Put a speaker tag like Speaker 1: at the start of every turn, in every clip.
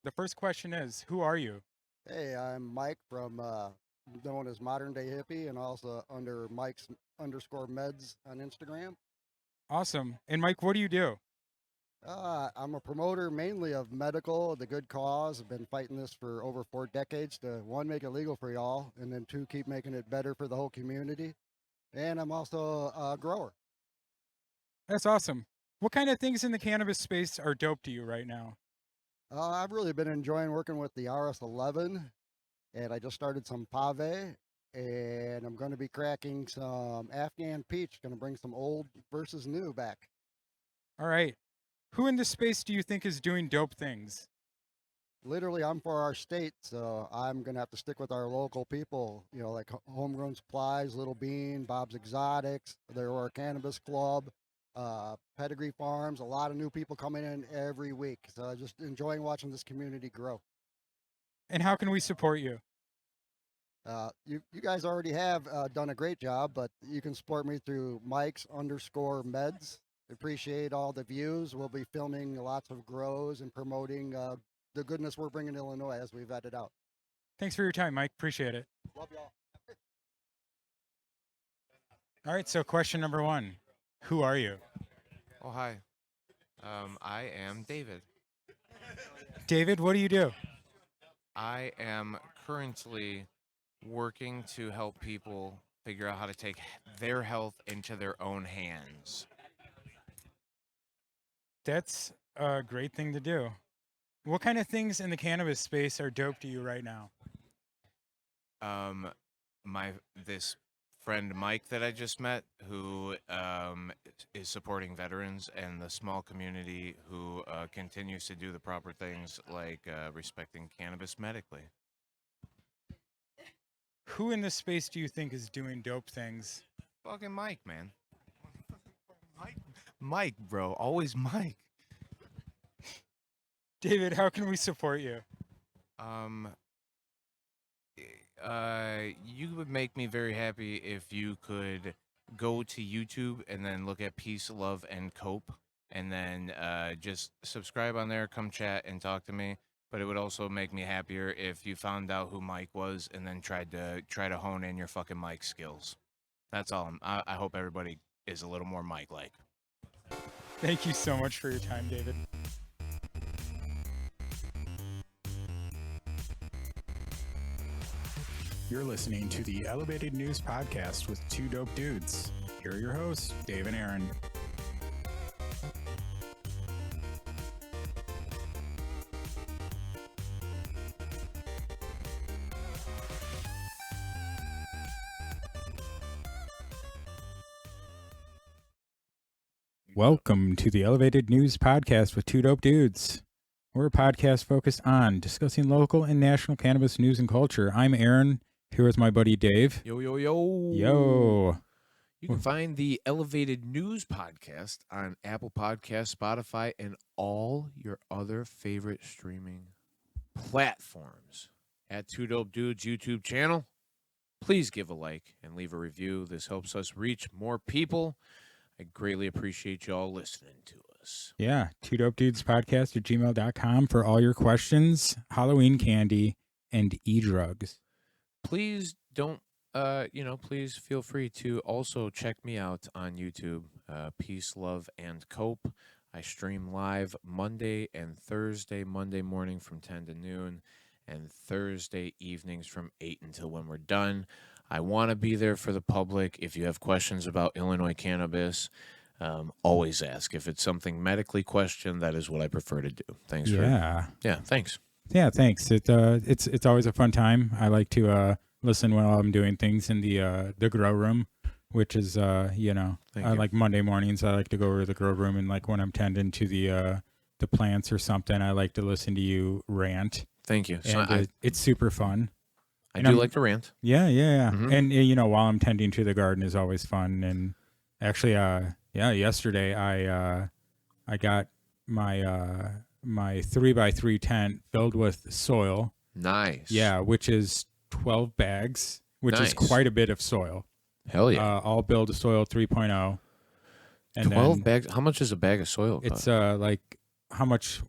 Speaker 1: The first question is, who are you?
Speaker 2: Hey, I'm Mike from known as Modern Day Hippie and also under Mike's underscore meds on Instagram.
Speaker 1: Awesome. And Mike, what do you do?
Speaker 2: I'm a promoter mainly of medical, the good cause. I've been fighting this for over 4 decades to one, make it legal for y'all, and then two, keep making it better for the whole community. And I'm also a grower.
Speaker 1: That's awesome. What kind of things in the cannabis space are dope to you right now?
Speaker 2: I've really been enjoying working with the RS11, and I just started some pave, and I'm going to be cracking some Afghan peach, going to bring some old versus new back.
Speaker 1: All right. Who in this space do you think is doing dope things?
Speaker 2: Literally, I'm for our state, so I'm going to have to stick with our local people, like Homegrown Supplies, Little Bean, Bob's Exotics, there are Cannabis Club, Pedigree Farms, a lot of new people coming in every week. So just enjoying watching this community grow.
Speaker 1: And how can we support you?
Speaker 2: You guys already have done a great job, but you can support me through Mike's underscore meds. Appreciate all the views. We'll be filming lots of grows and promoting the goodness we're bringing to Illinois as we vet it out.
Speaker 1: Thanks for your time, Mike. Appreciate it.
Speaker 2: Love y'all.
Speaker 1: All right. So question number one, who are you?
Speaker 3: Oh, hi. I am David.
Speaker 1: David, what do you do?
Speaker 3: I am currently working to help people figure out how to take their health into their own hands.
Speaker 1: That's a great thing to do. What kind of things in the cannabis space are dope to you right now?
Speaker 3: This friend Mike that I just met, who is supporting veterans and the small community, who continues to do the proper things like respecting cannabis medically.
Speaker 1: Who in this space do you think is doing dope things?
Speaker 3: Fucking Mike, man. Mike, bro. Always Mike.
Speaker 1: David, how can we support you?
Speaker 3: You would make me very happy if you could go to YouTube and then look at Peace, Love, and Cope, and then just subscribe on there, come chat and talk to me. But it would also make me happier if you found out who Mike was and then tried to hone in your fucking Mike skills. That's all. I hope everybody is a little more Mike-like.
Speaker 1: Thank you so much for your time, David. You're listening to the Elevated News Podcast with two dope dudes. Here are your hosts, Dave and Aaron. Welcome to the Elevated News Podcast with two dope dudes. We're a podcast focused on discussing local and national cannabis news and culture. I'm Aaron. Here is my buddy Dave.
Speaker 3: Yo, yo, yo.
Speaker 1: Yo.
Speaker 3: You can find the Elevated News Podcast on Apple Podcasts, Spotify, and all your other favorite streaming platforms. At Two Dope Dudes YouTube channel, please give a like and leave a review. This helps us reach more people. I greatly appreciate y'all listening to us.
Speaker 1: Yeah, two dope dudes podcast at gmail.com for all your questions, Halloween candy, and e-drugs.
Speaker 3: Please don't, please feel free to also check me out on YouTube, Peace, Love, and Cope. I stream live Monday and Thursday, Monday morning from 10 to noon, and Thursday evenings from 8 until when we're done. I want to be there for the public. If you have questions about Illinois cannabis, always ask. If it's something medically questioned, that is what I prefer to do. Thanks. Thanks.
Speaker 1: Yeah, thanks. It's always a fun time. I like to listen while I'm doing things in the grow room, which is like Monday mornings. I like to go over to the grow room, and like when I'm tending to the plants or something, I like to listen to you rant.
Speaker 3: Thank you.
Speaker 1: So it's super fun.
Speaker 3: I do like to rant.
Speaker 1: Yeah.
Speaker 3: Mm-hmm.
Speaker 1: And while I'm tending to the garden is always fun. And actually, yesterday I got my 3x3 tent filled with soil.
Speaker 3: Nice.
Speaker 1: Yeah, which is 12 bags, which is quite a bit of soil.
Speaker 3: Hell yeah.
Speaker 1: All build a soil 3.0. And
Speaker 3: 12 bags. How much is a bag of soil?
Speaker 1: It's like how much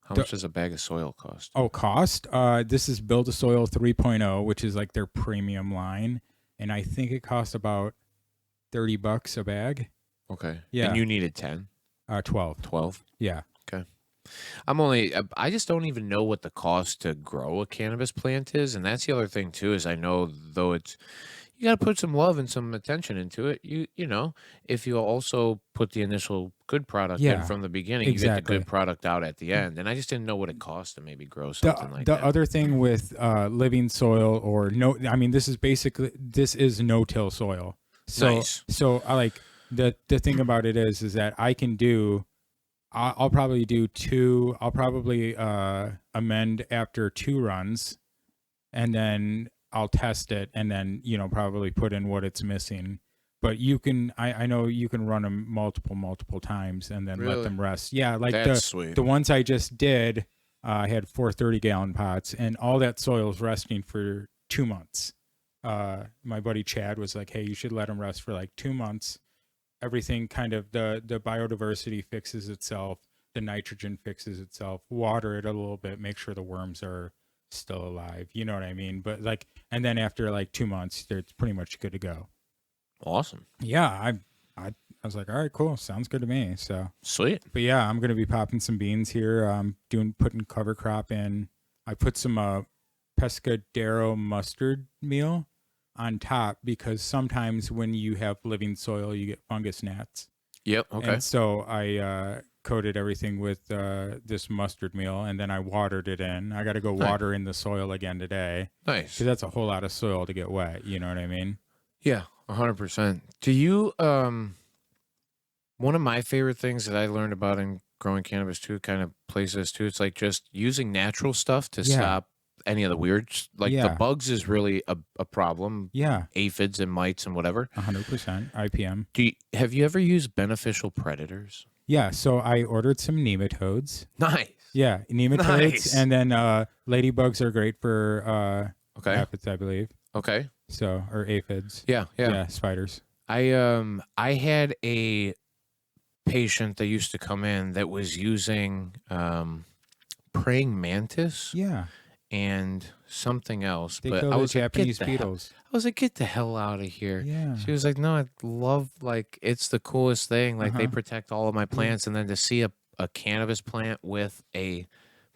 Speaker 3: How much does a bag of soil cost?
Speaker 1: Oh, cost? This is Build a Soil 3.0, which is like their premium line, and I think it costs about $30 a bag.
Speaker 3: Okay.
Speaker 1: Yeah.
Speaker 3: And you needed 10?
Speaker 1: 12.
Speaker 3: 12?
Speaker 1: Yeah.
Speaker 3: Okay. I just don't even know what the cost to grow a cannabis plant is, and that's the other thing too. Is I know though you got to put some love and some attention into it. You know, if you also put the initial good product in from the beginning, you get the good product out at the end. And I just didn't know what it cost to maybe grow something like that.
Speaker 1: The other thing with living soil or this is no-till soil. So
Speaker 3: nice.
Speaker 1: So I like the thing about it is that I can do. I'll probably do two. I'll probably amend after 2 runs, and then I'll test it, and then probably put in what it's missing. But you can, I know you can run them multiple times, and then let them rest. Yeah, like
Speaker 3: that's sweet.
Speaker 1: The ones I just did, I had 4 30-gallon pots, and all that soil is resting for 2 months. My buddy Chad was like, "Hey, you should let them rest for like 2 months." Everything kind of the biodiversity fixes itself, the nitrogen fixes itself. Water it a little bit, make sure the worms are still alive. You know what I mean? But like, and then after like 2 months, it's pretty much good to go.
Speaker 3: Awesome.
Speaker 1: Yeah, I was like, all right, cool, sounds good to me. So
Speaker 3: sweet.
Speaker 1: But yeah, I'm gonna be popping some beans here. Putting cover crop in. I put some pescadero mustard meal on top because sometimes when you have living soil, you get fungus gnats.
Speaker 3: Yep. Okay.
Speaker 1: And so I coated everything with this mustard meal, and then I watered it in. I got to go water in the soil again today.
Speaker 3: Nice.
Speaker 1: Because that's a whole lot of soil to get wet. You know what I mean?
Speaker 3: Yeah, 100%. Do you one of my favorite things that I learned about in growing cannabis too, kind of plays this too. It's like just using natural stuff to stop any of the weird, like the bugs is really a problem.
Speaker 1: Yeah.
Speaker 3: Aphids and mites and whatever.
Speaker 1: 100% IPM.
Speaker 3: Have you ever used beneficial predators?
Speaker 1: Yeah. So I ordered some nematodes.
Speaker 3: Nice.
Speaker 1: Yeah. Nematodes.
Speaker 3: Nice.
Speaker 1: And then ladybugs are great for aphids, I believe.
Speaker 3: Okay.
Speaker 1: So, or aphids.
Speaker 3: Yeah.
Speaker 1: Yeah. Spiders.
Speaker 3: I had a patient that used to come in that was using praying mantis.
Speaker 1: Yeah.
Speaker 3: And something else.
Speaker 1: They
Speaker 3: but
Speaker 1: kill
Speaker 3: I was
Speaker 1: the Japanese beetles.
Speaker 3: I was like, get the hell out of here.
Speaker 1: Yeah.
Speaker 3: She was like, no, I love, like, it's the coolest thing. Like, they protect all of my plants. And then to see a cannabis plant with a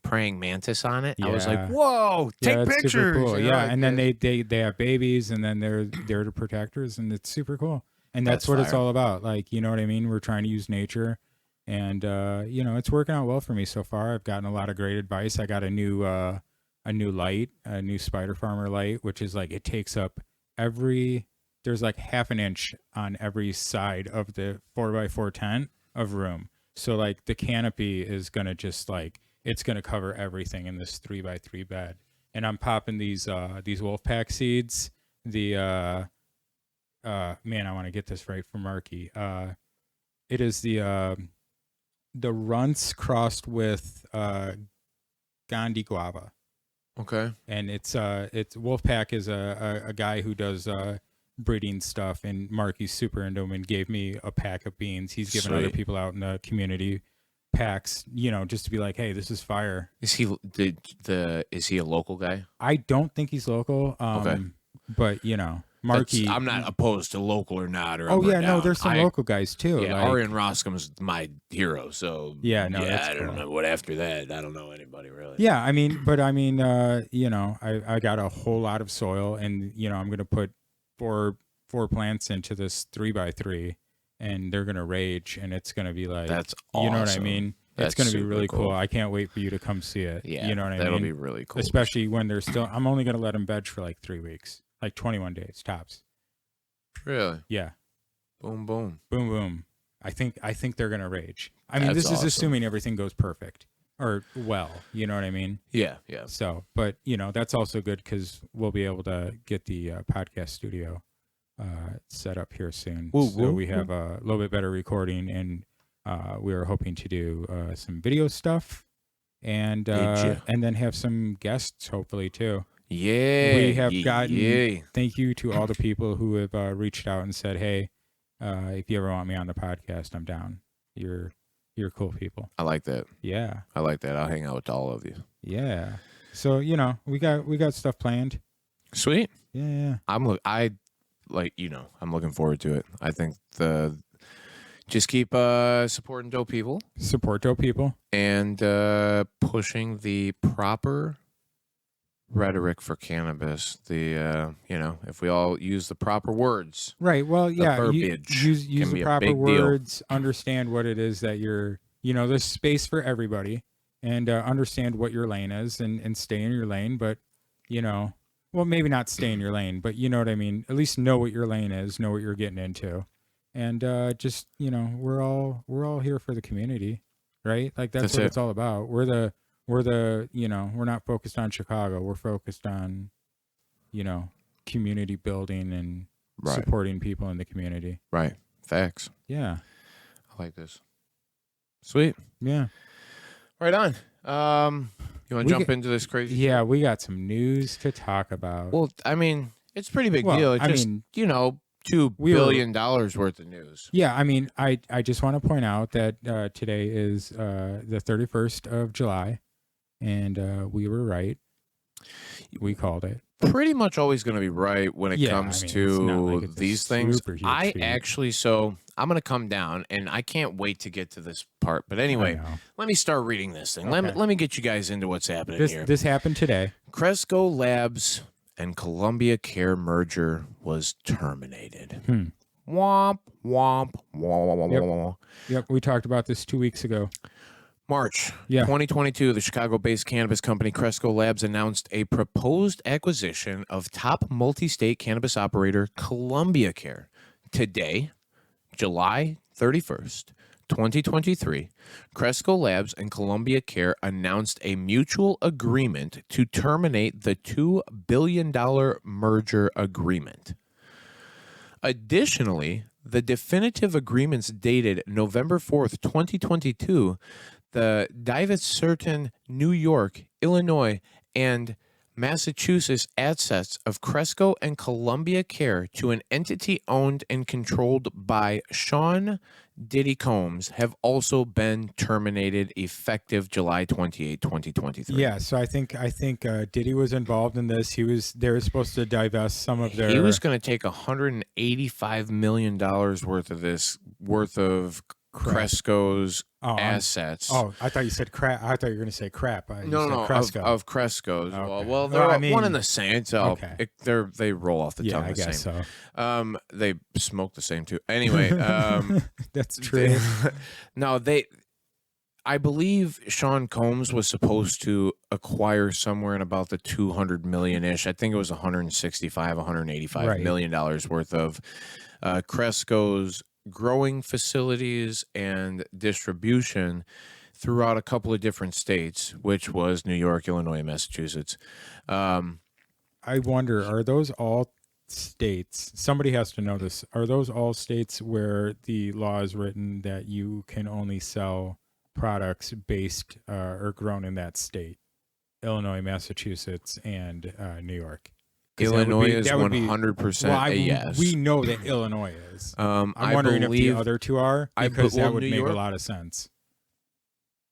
Speaker 3: praying mantis on it, I was like, whoa, take pictures.
Speaker 1: Super cool.
Speaker 3: You know,
Speaker 1: Yeah.
Speaker 3: like,
Speaker 1: And then they have babies, and then they're the protectors, and it's super cool. And that's what it's all about. Like, you know what I mean? We're trying to use nature. And, it's working out well for me so far. I've gotten a lot of great advice. I got a new light, a new Spider Farmer light, which is like, it takes up there's like half an inch on every side of the 4x4 tent of room. So like the canopy is going to just like, it's going to cover everything in this 3x3 bed. And I'm popping these Wolfpack seeds. I want to get this right for Marky. It is the runts crossed with Gandhi guava.
Speaker 3: Okay.
Speaker 1: And it's Wolfpack is a guy who does breeding stuff, and Marky's super into him and gave me a pack of beans. He's given other people out in the community packs, just to be like, hey, this is fire.
Speaker 3: Is he is he a local guy?
Speaker 1: I don't think he's local.
Speaker 3: Okay.
Speaker 1: But Marky,
Speaker 3: I'm not opposed to local or not. Or
Speaker 1: no, there's some local guys too.
Speaker 3: Yeah,
Speaker 1: like,
Speaker 3: Arian Roscom's my hero. So
Speaker 1: that's
Speaker 3: I
Speaker 1: cool.
Speaker 3: don't know what after that. I don't know anybody really.
Speaker 1: Yeah, I got a whole lot of soil, and I'm gonna put four plants into this 3x3, and they're gonna rage, and it's gonna be like,
Speaker 3: that's awesome.
Speaker 1: You know what I mean? It's gonna be really cool. I can't wait for you to come see it.
Speaker 3: Yeah,
Speaker 1: you know what I mean?
Speaker 3: That'll be really cool.
Speaker 1: Especially when they're still. I'm only gonna let them veg for like 3 weeks. Like 21 days tops.
Speaker 3: Really?
Speaker 1: Yeah.
Speaker 3: Boom, boom.
Speaker 1: Boom, boom. I think they're going to rage. I mean, this is assuming everything goes perfect or well, you know what I mean?
Speaker 3: Yeah.
Speaker 1: So, but, that's also good because we'll be able to get the podcast studio set up here soon. We have a little bit better recording, and we are hoping to do some video stuff and then have some guests hopefully too.
Speaker 3: Yeah,
Speaker 1: we have gotten. Thank you to all the people who have reached out and said, "Hey, if you ever want me on the podcast, I'm down." You're You're cool people.
Speaker 3: I like that.
Speaker 1: Yeah.
Speaker 3: I like that. I'll hang out with all of you.
Speaker 1: Yeah. So, we got stuff planned.
Speaker 3: Sweet.
Speaker 1: Yeah.
Speaker 3: I'm looking forward to it. I think just keep supporting dope people.
Speaker 1: Support dope people.
Speaker 3: And pushing the proper rhetoric for cannabis. If we all use the proper words.
Speaker 1: Right. Well, yeah.
Speaker 3: Verbiage
Speaker 1: use
Speaker 3: can
Speaker 1: the
Speaker 3: be a
Speaker 1: proper
Speaker 3: big deal.
Speaker 1: words. Understand what it is that you're. There's space for everybody, and understand what your lane is, and stay in your lane. But, well, maybe not stay in your lane, but you know what I mean. At least know what your lane is. Know what you're getting into, and just we're all here for the community, right? Like that's what it's all about. We're not focused on Chicago. We're focused on, community building and supporting people in the community.
Speaker 3: Right. Facts.
Speaker 1: Yeah.
Speaker 3: I like this. Sweet.
Speaker 1: Yeah.
Speaker 3: Right on. You want to jump into this crazy?
Speaker 1: Yeah, we got some news to talk about.
Speaker 3: Well, I mean, it's a pretty big deal. It's just, $2 billion worth of news.
Speaker 1: Yeah, I mean, I just want to point out that today is the 31st of July, and we were right. We called it.
Speaker 3: Pretty much always going to be right when it comes to these things. I'm going to come down, and I can't wait to get to this part. But anyway, let me start reading this thing. Okay. Let me get you guys into what's happening here.
Speaker 1: This happened today.
Speaker 3: Cresco Labs and Columnbia Care merger was terminated. Womp, womp, womp.
Speaker 1: Yep, we talked about this 2 weeks ago.
Speaker 3: March 2022, the Chicago-based cannabis company Cresco Labs announced a proposed acquisition of top multi-state cannabis operator Columnbia Care. Today, July 31st, 2023, Cresco Labs and Columnbia Care announced a mutual agreement to terminate the $2 billion merger agreement. Additionally, the definitive agreements dated November 4th, 2022, the certain New York, Illinois, and Massachusetts assets of Cresco and Columnbia Care to an entity owned and controlled by Sean Diddy Combs have also been terminated effective July 28, 2023.
Speaker 1: Yeah, so I think Diddy was involved in this. They were supposed to divest some of their.
Speaker 3: He was going to take $185 million worth of Cresco's assets.
Speaker 1: I thought you said crap. I thought you were going to say crap.
Speaker 3: No,
Speaker 1: Cresco.
Speaker 3: of Cresco's.
Speaker 1: Okay.
Speaker 3: Well, they're one and the same. So they roll off the tongue the
Speaker 1: guess
Speaker 3: same.
Speaker 1: So.
Speaker 3: They smoke the same too. Anyway,
Speaker 1: that's true.
Speaker 3: I believe Sean Combs was supposed to acquire somewhere in about the 200 million-ish. I think it was 185 million dollars worth of Cresco's growing facilities and distribution throughout a couple of different states, which was New York, Illinois, and Massachusetts.
Speaker 1: I wonder, are those all states? Somebody has to know this. Are those all states where the law is written that you can only sell products based or grown in that state? Illinois, Massachusetts, and New York.
Speaker 3: Illinois is 100% a yes.
Speaker 1: We know that Illinois is. I'm wondering if the other two are, because that would make a lot of sense.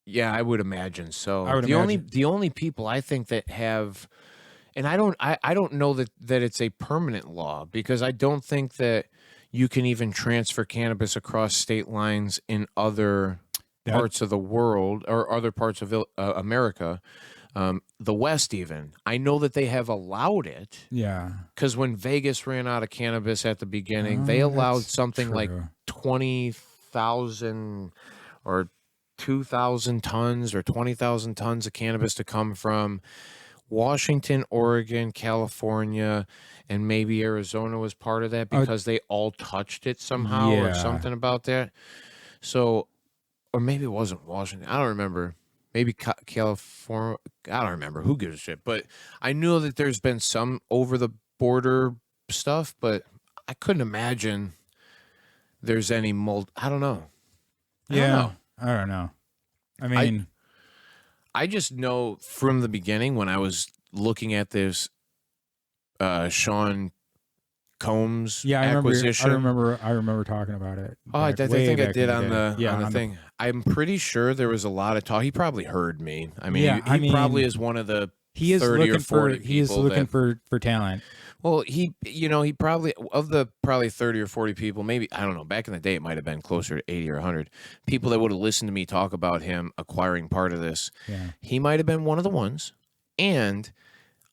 Speaker 3: Yeah, I would imagine so. The only people I think that have, and I don't know that it's a permanent law, because I don't think that you can even transfer cannabis across state lines in other parts of the world or other parts of America. The West even. I know that they have allowed it.
Speaker 1: Yeah.
Speaker 3: Because when Vegas ran out of cannabis at the beginning, they allowed something like 20,000 or 2,000 tons or 20,000 tons of cannabis to come from Washington, Oregon, California, and maybe Arizona was part of that because they all touched it somehow or something about that. So, or maybe it wasn't Washington. I don't remember. Maybe California. I don't remember. Who gives a shit? But I know that there's been some over-the-border stuff, but I couldn't imagine there's any I don't know.
Speaker 1: I don't know. I mean,
Speaker 3: I just know from the beginning when I was looking at this Sean Combs acquisition.
Speaker 1: I remember talking about it.
Speaker 3: Oh, I think I did on the thing. I'm pretty sure there was a lot of talk. He probably heard me. I mean,
Speaker 1: Yeah,
Speaker 3: he probably is one of the
Speaker 1: he is
Speaker 3: 30 or
Speaker 1: looking
Speaker 3: 40
Speaker 1: for he is
Speaker 3: people
Speaker 1: looking
Speaker 3: that,
Speaker 1: for talent.
Speaker 3: well, he probably, of the probably 30 or 40 people, maybe, I don't know, back in the day it might have been closer to 80 or 100 people that would have listened to me talk about him acquiring part of this.
Speaker 1: Yeah.
Speaker 3: He might have been one of the ones. And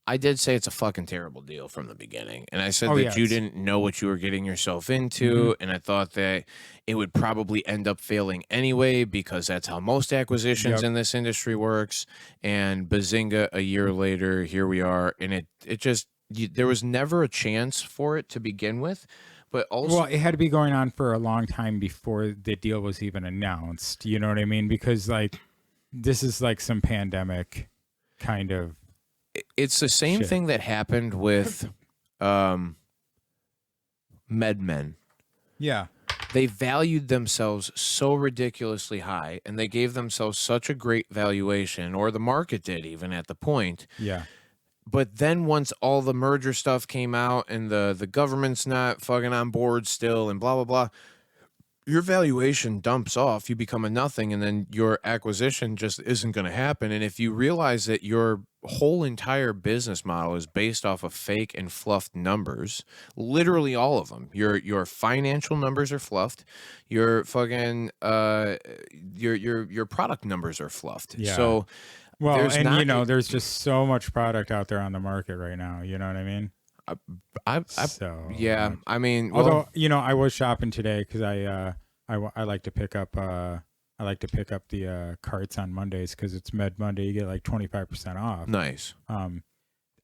Speaker 3: I did say it's a fucking terrible deal from the beginning. And I said that you didn't know what you were getting yourself into. And I thought that it would probably end up failing anyway, because that's how most acquisitions in this industry works. And bazinga, a year later, here we are. And it just, there was never a chance for it to begin with. But also,
Speaker 1: well, it had to be going on for a long time before the deal was even announced. You know what I mean? Because like, this is like some pandemic kind of.
Speaker 3: It's the same thing that happened with MedMen.
Speaker 1: Yeah.
Speaker 3: They valued themselves so ridiculously high, and they gave themselves such a great valuation, or the market did even at the point.
Speaker 1: Yeah.
Speaker 3: But then once all the merger stuff came out and the government's not fucking on board still and blah, blah, blah, your valuation dumps off. You become a nothing, and then your acquisition just isn't going to happen. And if you realize that your whole entire business model is based off of fake and fluffed numbers, literally all of them, your financial numbers are fluffed, your fucking your product numbers are fluffed.
Speaker 1: Yeah.
Speaker 3: So,
Speaker 1: well, and there's just so much product out there on the market right now. You know what I mean?
Speaker 3: I mean,
Speaker 1: although I was shopping today because I like to pick up the carts on Mondays because it's Med Monday. You get like 25% off.
Speaker 3: Nice.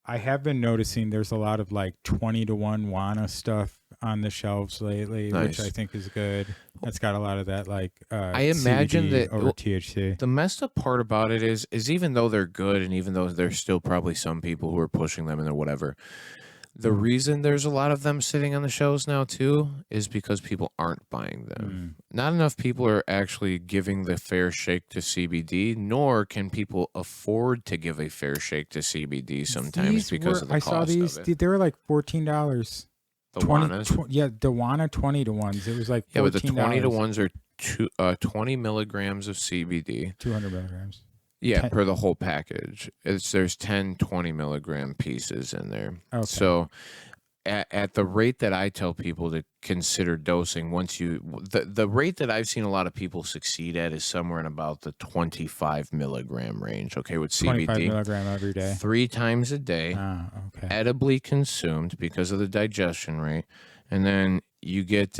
Speaker 1: I have been noticing there's a lot of like 20-to-1 WANA stuff on the shelves lately, which I think is good. That's got a lot of that like
Speaker 3: I imagine
Speaker 1: CBD
Speaker 3: that
Speaker 1: over THC.
Speaker 3: The messed up part about it is even though they're good, and even though there's still probably some people who are pushing them and whatever. The reason there's a lot of them sitting on the shelves now, too, is because people aren't buying them. Not enough people are actually giving the fair shake to CBD, nor can people afford to give a fair shake to CBD sometimes because of the cost
Speaker 1: of it. I saw these. They were like $14.
Speaker 3: The WANAs?
Speaker 1: The WANA 20-to-1s. It was like $14.
Speaker 3: Yeah, but the 20-to-1s are 20 milligrams of CBD.
Speaker 1: 200 milligrams.
Speaker 3: Yeah, per the whole package. There's 10 20 milligram pieces in there.
Speaker 1: Okay.
Speaker 3: So at the rate that I tell people to consider dosing, the rate that I've seen a lot of people succeed at is somewhere in about the 25 milligram range, okay, with CBD.
Speaker 1: 25 milligram every day.
Speaker 3: 3 times a day,
Speaker 1: okay.
Speaker 3: edibly consumed because of the digestion rate. And then you get,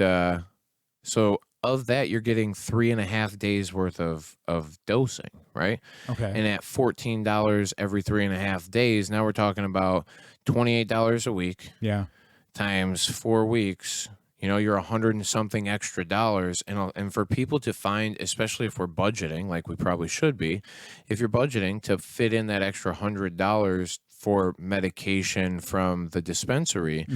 Speaker 3: so of that, you're getting 3.5 days worth of dosing, right?
Speaker 1: Okay.
Speaker 3: And at $14 every 3.5 days, now we're talking about $28 a week.
Speaker 1: Yeah.
Speaker 3: Times 4 weeks. You're $100 and something extra dollars. And for people to find, especially if we're budgeting, like we probably should be, if you're budgeting to fit in that extra $100 for medication from the dispensary,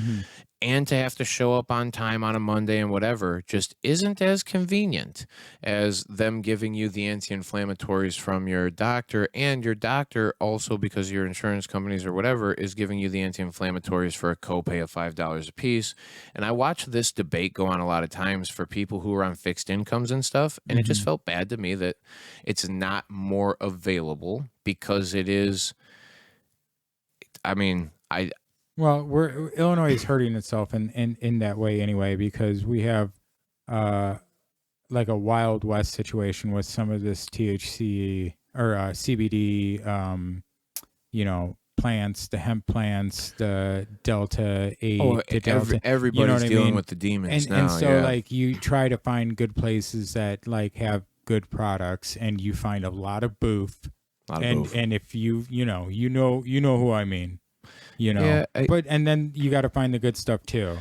Speaker 3: and to have to show up on time on a Monday and whatever just isn't as convenient as them giving you the anti-inflammatories from your doctor, and your doctor also, because your insurance companies or whatever, is giving you the anti-inflammatories for a copay of $5 a piece. And I watch this debate go on a lot of times for people who are on fixed incomes and stuff, and it just felt bad to me that it's not more available because it is,
Speaker 1: Well, Illinois is hurting itself in that way anyway, because we have like a Wild West situation with some of this THC or CBD, plants, the hemp plants, the Delta 8, the Delta.
Speaker 3: Everybody's dealing with the demons now.
Speaker 1: And so like you try to find good places that like have good products, and you find a lot of booth. And if you know who I mean. And then you got to find the good stuff too.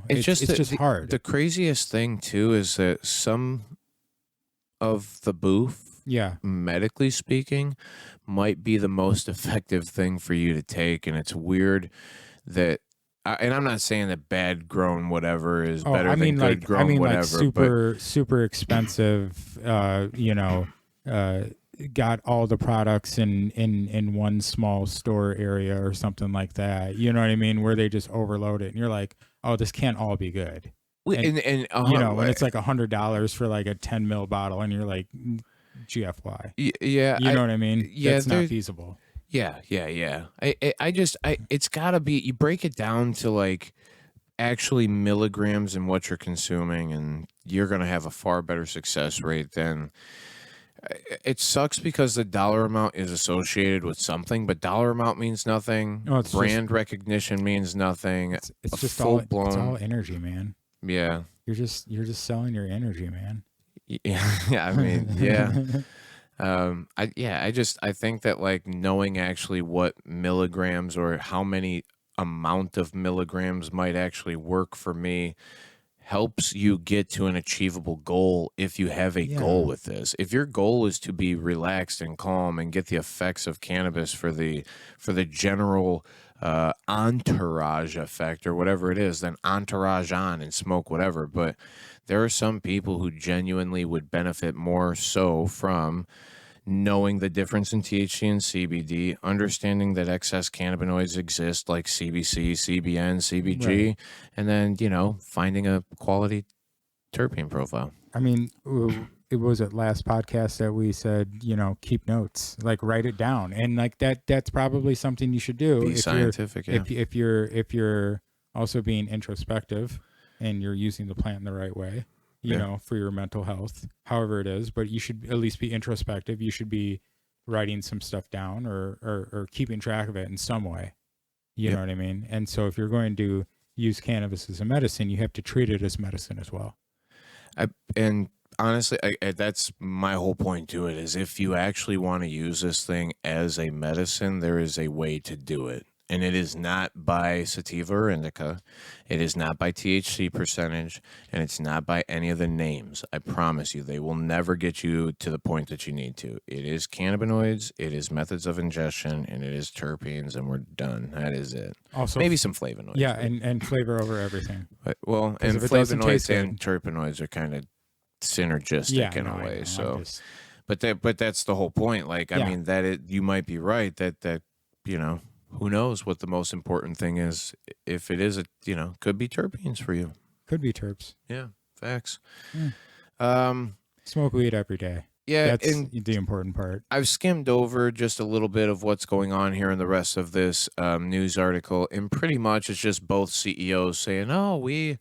Speaker 1: It's just hard.
Speaker 3: The craziest thing too is that some of the booth, medically speaking, might be the most effective thing for you to take, and it's weird that. And I'm not saying that bad grown whatever is better than good grown whatever.
Speaker 1: Like super expensive. Got all the products in one small store area or something like that. You know what I mean? Where they just overload it, and you're like, oh, this can't all be good. When it's like $100 for like a 10 ml bottle, and you're like, GFY.
Speaker 3: Yeah,
Speaker 1: you know what I mean?
Speaker 3: Yeah,
Speaker 1: that's not feasible.
Speaker 3: Yeah. It's got to be. You break it down to like actually milligrams in what you're consuming, and you're gonna have a far better success rate than. It sucks because the dollar amount is associated with something, but dollar amount means nothing.
Speaker 1: No,
Speaker 3: brand recognition means nothing.
Speaker 1: It's just
Speaker 3: full blown.
Speaker 1: It's all energy, man.
Speaker 3: Yeah,
Speaker 1: you're just selling your energy, man.
Speaker 3: Yeah, I mean, yeah. I think that like knowing actually what milligrams or how many amount of milligrams might actually work for me helps you get to an achievable goal if you have a goal with this. If your goal is to be relaxed and calm and get the effects of cannabis for the general entourage effect or whatever it is, then entourage on and smoke whatever. But there are some people who genuinely would benefit more so from knowing the difference in THC and CBD, understanding that excess cannabinoids exist like CBC, CBN, CBG, right. And then, finding a quality terpene profile.
Speaker 1: I mean, it was at last podcast that we said, keep notes, like write it down. And like that's probably something you should do.
Speaker 3: Be scientific,
Speaker 1: if you're also being introspective and you're using the plant in the right way. For your mental health, however it is, but you should at least be introspective. You should be writing some stuff down or keeping track of it in some way. You know what I mean? And so if you're going to use cannabis as a medicine, you have to treat it as medicine as well.
Speaker 3: And honestly, that's my whole point to it is if you actually want to use this thing as a medicine, there is a way to do it. And it is not by sativa or indica. It is not by THC percentage. And it's not by any of the names. I promise you, they will never get you to the point that you need to. It is cannabinoids, it is methods of ingestion, and it is terpenes, and we're done. That is it. Also, maybe some flavonoids.
Speaker 1: Yeah, and flavor over everything.
Speaker 3: But, and flavonoids and terpenoids are kind of synergistic in a way. So, but that's the whole point. Like, I mean, you might be right that who knows what the most important thing is? If it is, could be terpenes for you.
Speaker 1: Could be terps.
Speaker 3: Yeah, facts.
Speaker 1: Smoke weed every day.
Speaker 3: Yeah,
Speaker 1: that's the important part.
Speaker 3: I've skimmed over just a little bit of what's going on here in the rest of this news article, and pretty much it's just both CEOs saying, "Oh, we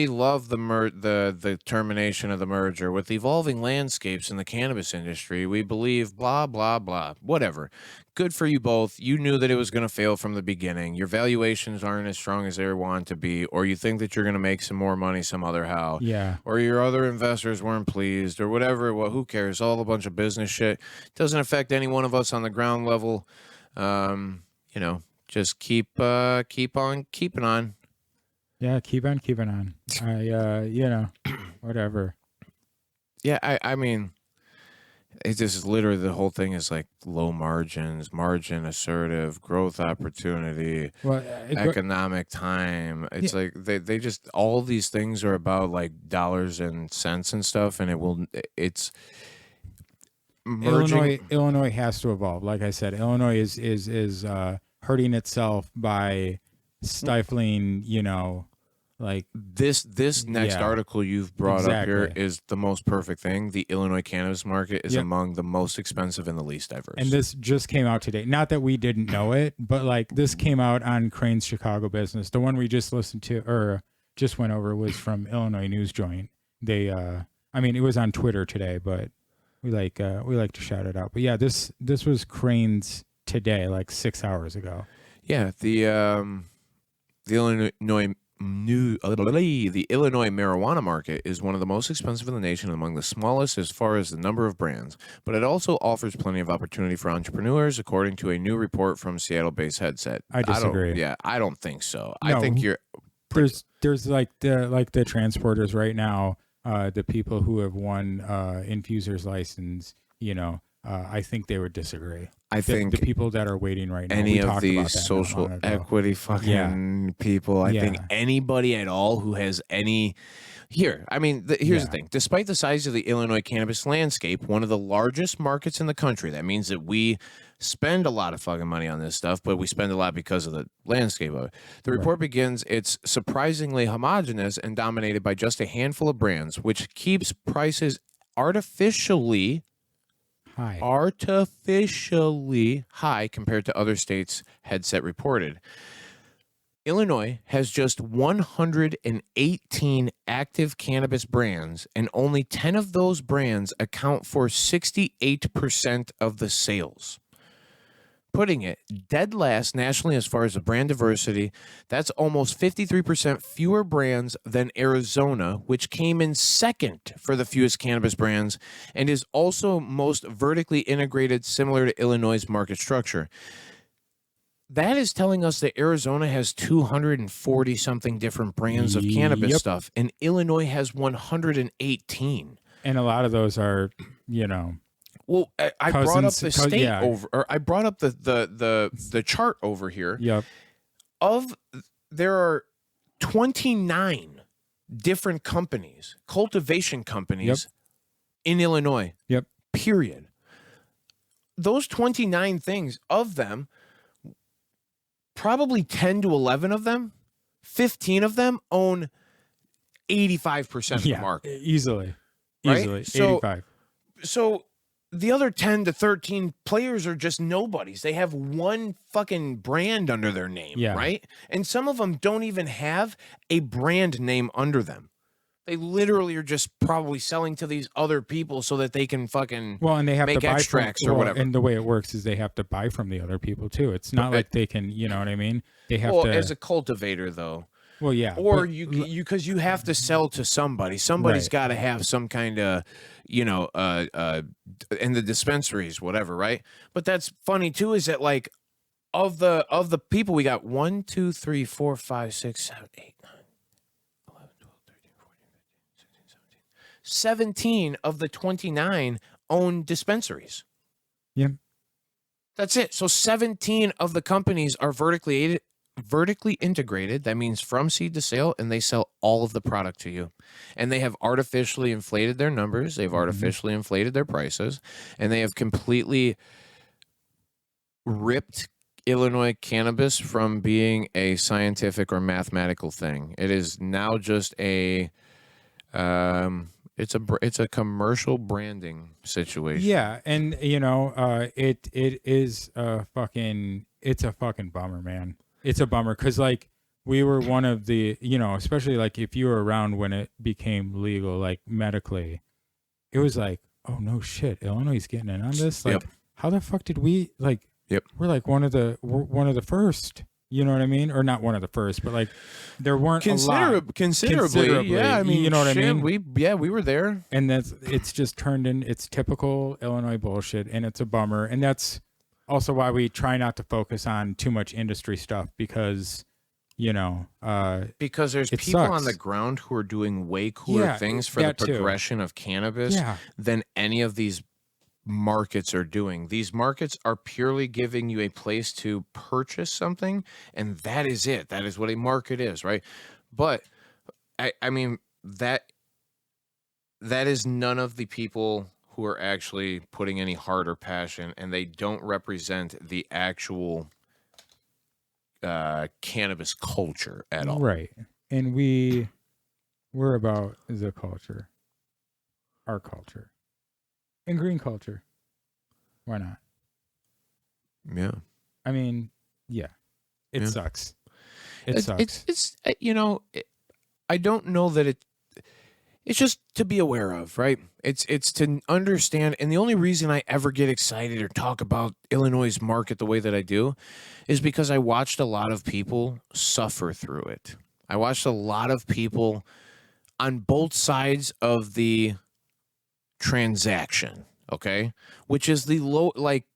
Speaker 3: love the termination of the merger with evolving landscapes in the cannabis industry. We believe blah, blah, blah, whatever. Good for you both. You knew that it was going to fail from the beginning. Your valuations aren't as strong as they want to be, or you think that you're going to make some more money some other how.
Speaker 1: Yeah.
Speaker 3: Or your other investors weren't pleased or whatever. Well, who cares? All a bunch of business shit. Doesn't affect any one of us on the ground level. Just keep on keeping on.
Speaker 1: Yeah, keep on keeping on. Whatever.
Speaker 3: Yeah, I mean, it's just literally the whole thing is like low margins, margin assertive, growth opportunity, economic time. It's like they just, all these things are about like dollars and cents and stuff, and it's merging.
Speaker 1: Illinois has to evolve. Like I said, Illinois is hurting itself by stifling, like
Speaker 3: this next article you've brought up here is the most perfect thing. The Illinois cannabis market is among the most expensive and the least diverse.
Speaker 1: And this just came out today. Not that we didn't know it, but like this came out on Crane's Chicago Business. The one we just listened to or just went over was from Illinois News Joint. They it was on Twitter today, but we like to shout it out. But yeah, this was Crane's today, like 6 hours ago.
Speaker 3: Yeah, the Illinois marijuana market is one of the most expensive in the nation and among the smallest as far as the number of brands, but it also offers plenty of opportunity for entrepreneurs, according to a new report from Seattle-based Headset.
Speaker 1: I disagree.
Speaker 3: I don't think so.
Speaker 1: No,
Speaker 3: I think
Speaker 1: there's like the transporters right now, the people who have won infuser's license, I think they would disagree.
Speaker 3: I think
Speaker 1: the people that are waiting right now.
Speaker 3: Any of these social equity fucking people, I think anybody at all who has any Here, I mean, here's the thing. Despite the size of the Illinois cannabis landscape, one of the largest markets in the country, that means that we spend a lot of fucking money on this stuff, but we spend a lot because of the landscape of it. The report begins, it's surprisingly homogenous and dominated by just a handful of brands, which keeps prices artificially high compared to other states, Headset reported. Illinois has just 118 active cannabis brands, and only 10 of those brands account for 68% of the sales. Putting it dead last nationally as far as the brand diversity, that's almost 53% fewer brands than Arizona, which came in second for the fewest cannabis brands, and is also most vertically integrated, similar to Illinois' market structure. That is telling us that Arizona has 240 something different brands of cannabis stuff, and Illinois has 118.
Speaker 1: And a lot of those are, you know.
Speaker 3: Well, I brought up the state over, or I brought up the chart over here.
Speaker 1: Yep.
Speaker 3: There are 29 different companies, cultivation companies in Illinois.
Speaker 1: Yep.
Speaker 3: Period. Those 29 things, of them, probably 10 to 11 of them, 15 of them own 85% of the market.
Speaker 1: Easily.
Speaker 3: Right?
Speaker 1: Easily. 85.
Speaker 3: So the other 10 to 13 players are just nobodies. They have one fucking brand under their name, right? And some of them don't even have a brand name under them. They literally are just probably selling to these other people so that they can fucking
Speaker 1: and they have
Speaker 3: make
Speaker 1: to buy
Speaker 3: extracts or whatever.
Speaker 1: And the way it works is they have to buy from the other people too. It's not like they can, you know what I mean? They have to.
Speaker 3: As a cultivator though.
Speaker 1: Well, yeah.
Speaker 3: Or because you have to sell to somebody. Somebody's got to have some kind of, in the dispensaries, whatever, right? But that's funny too, is that like of the people, we got 1, 2, 3, 4, 5, 6, 7, 8, 9, 11, 12, 13, 14, 15, 16, 17. 17 of the 29 own dispensaries.
Speaker 1: Yeah.
Speaker 3: That's it. So 17 of the companies are vertically integrated. That means from seed to sale, and they sell all of the product to you. And they have artificially inflated their numbers. They've artificially inflated their prices, and they have completely ripped Illinois cannabis from being a scientific or mathematical thing. It is now just a it's a commercial branding situation.
Speaker 1: Yeah, and it is a fucking bummer, man. It's a bummer because like we were one of the, especially like if you were around when it became legal, like medically, it was like, oh no shit, Illinois is getting in on this. Like, how the fuck did we like? We're like one of the first. You know what I mean? Or not one of the first, but like there weren't considerably.
Speaker 3: Yeah, I mean,
Speaker 1: you know what I mean?
Speaker 3: We were there,
Speaker 1: and it's just turned in. It's typical Illinois bullshit, and it's a bummer. And that's also why we try not to focus on too much industry stuff because,
Speaker 3: because there's people on the ground who are doing way cooler things for the progression of cannabis than any of these markets are doing. These markets are purely giving you a place to purchase something, and that is it. That is what a market is, right? But I mean that is none of the people who are actually putting any heart or passion, and they don't represent the actual cannabis culture at all.
Speaker 1: Right. And we're about the culture, our culture, and green culture. Why not?
Speaker 3: Yeah.
Speaker 1: I mean, yeah. It sucks. It sucks.
Speaker 3: It's I don't know that it's just to be aware of, right? It's to understand, and the only reason I ever get excited or talk about Illinois' market the way that I do is because I watched a lot of people suffer through it. I watched a lot of people on both sides of the transaction, okay? Which is the low, like,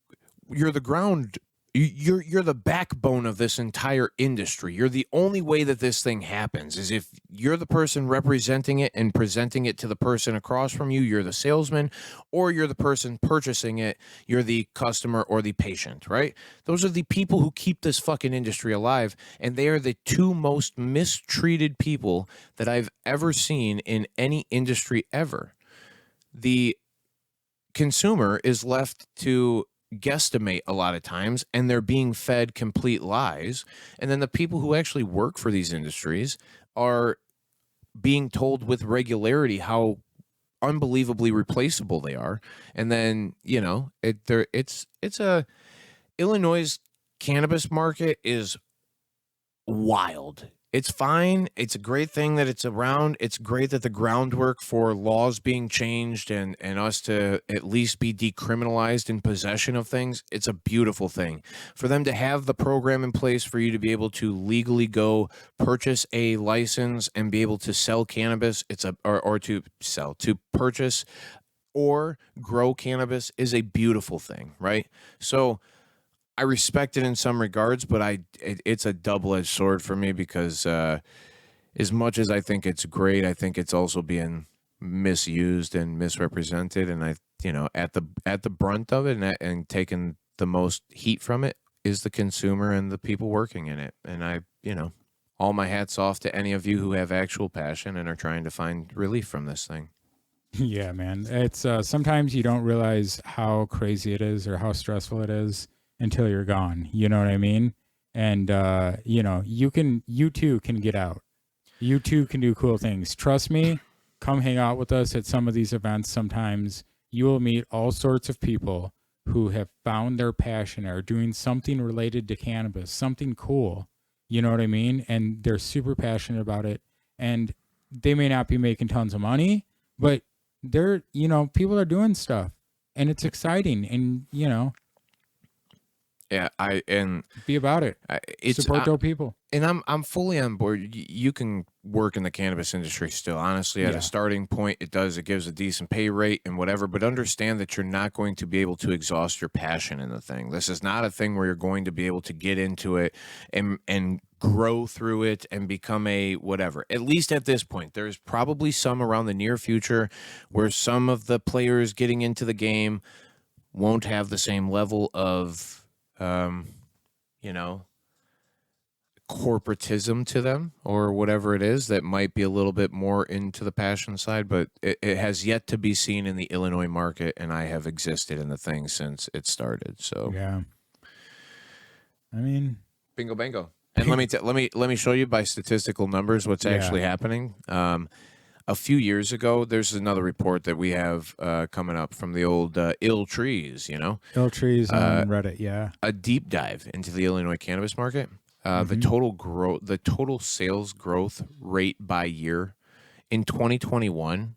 Speaker 3: you're the ground you're the backbone of this entire industry. You're the only way that this thing happens is if you're the person representing it and presenting it to the person across from you. You're the salesman, or you're the person purchasing it. You're the customer or the patient, right? Those are the people who keep this fucking industry alive, and they are the two most mistreated people that I've ever seen in any industry ever. The consumer is left to guesstimate a lot of times, and they're being fed complete lies, and then the people who actually work for these industries are being told with regularity how unbelievably replaceable they are. And then it's a Illinois' cannabis market is wild. It's fine. It's a great thing that it's around. It's great that the groundwork for laws being changed and us to at least be decriminalized in possession of things. It's a beautiful thing. For them to have the program in place for you to be able to legally go purchase a license and be able to sell cannabis, to purchase or grow cannabis is a beautiful thing, right? So I respect it in some regards, but it's a double-edged sword for me because as much as I think it's great, I think it's also being misused and misrepresented. And at the brunt of it and taking the most heat from it is the consumer and the people working in it. And all my hats off to any of you who have actual passion and are trying to find relief from this thing.
Speaker 1: Yeah, man. It's sometimes you don't realize how crazy it is or how stressful it is until you're gone. You know what I mean? And you too can get out. You too can do cool things. Trust me, come hang out with us at some of these events. Sometimes you will meet all sorts of people who have found their passion or are doing something related to cannabis, something cool. You know what I mean? And they're super passionate about it. And they may not be making tons of money, but they're, people are doing stuff and it's exciting. And,
Speaker 3: yeah,
Speaker 1: be about it. Support dope people.
Speaker 3: And I'm fully on board. You can work in the cannabis industry still. Honestly, at a starting point, it gives a decent pay rate and whatever. But understand that you're not going to be able to exhaust your passion in the thing. This is not a thing where you're going to be able to get into it and grow through it and become a whatever. At least at this point, there's probably some around the near future where some of the players getting into the game won't have the same level of corporatism to them or whatever it is that might be a little bit more into the passion side, but it has yet to be seen in the Illinois market, and I have existed in the thing since it started. So
Speaker 1: yeah, I mean,
Speaker 3: bingo bango. And let me show you by statistical numbers what's actually happening. A few years ago, there's another report that we have coming up from the old Ill Trees,
Speaker 1: Ill Trees on Reddit, yeah.
Speaker 3: A deep dive into the Illinois cannabis market. The total sales growth rate by year in 2021,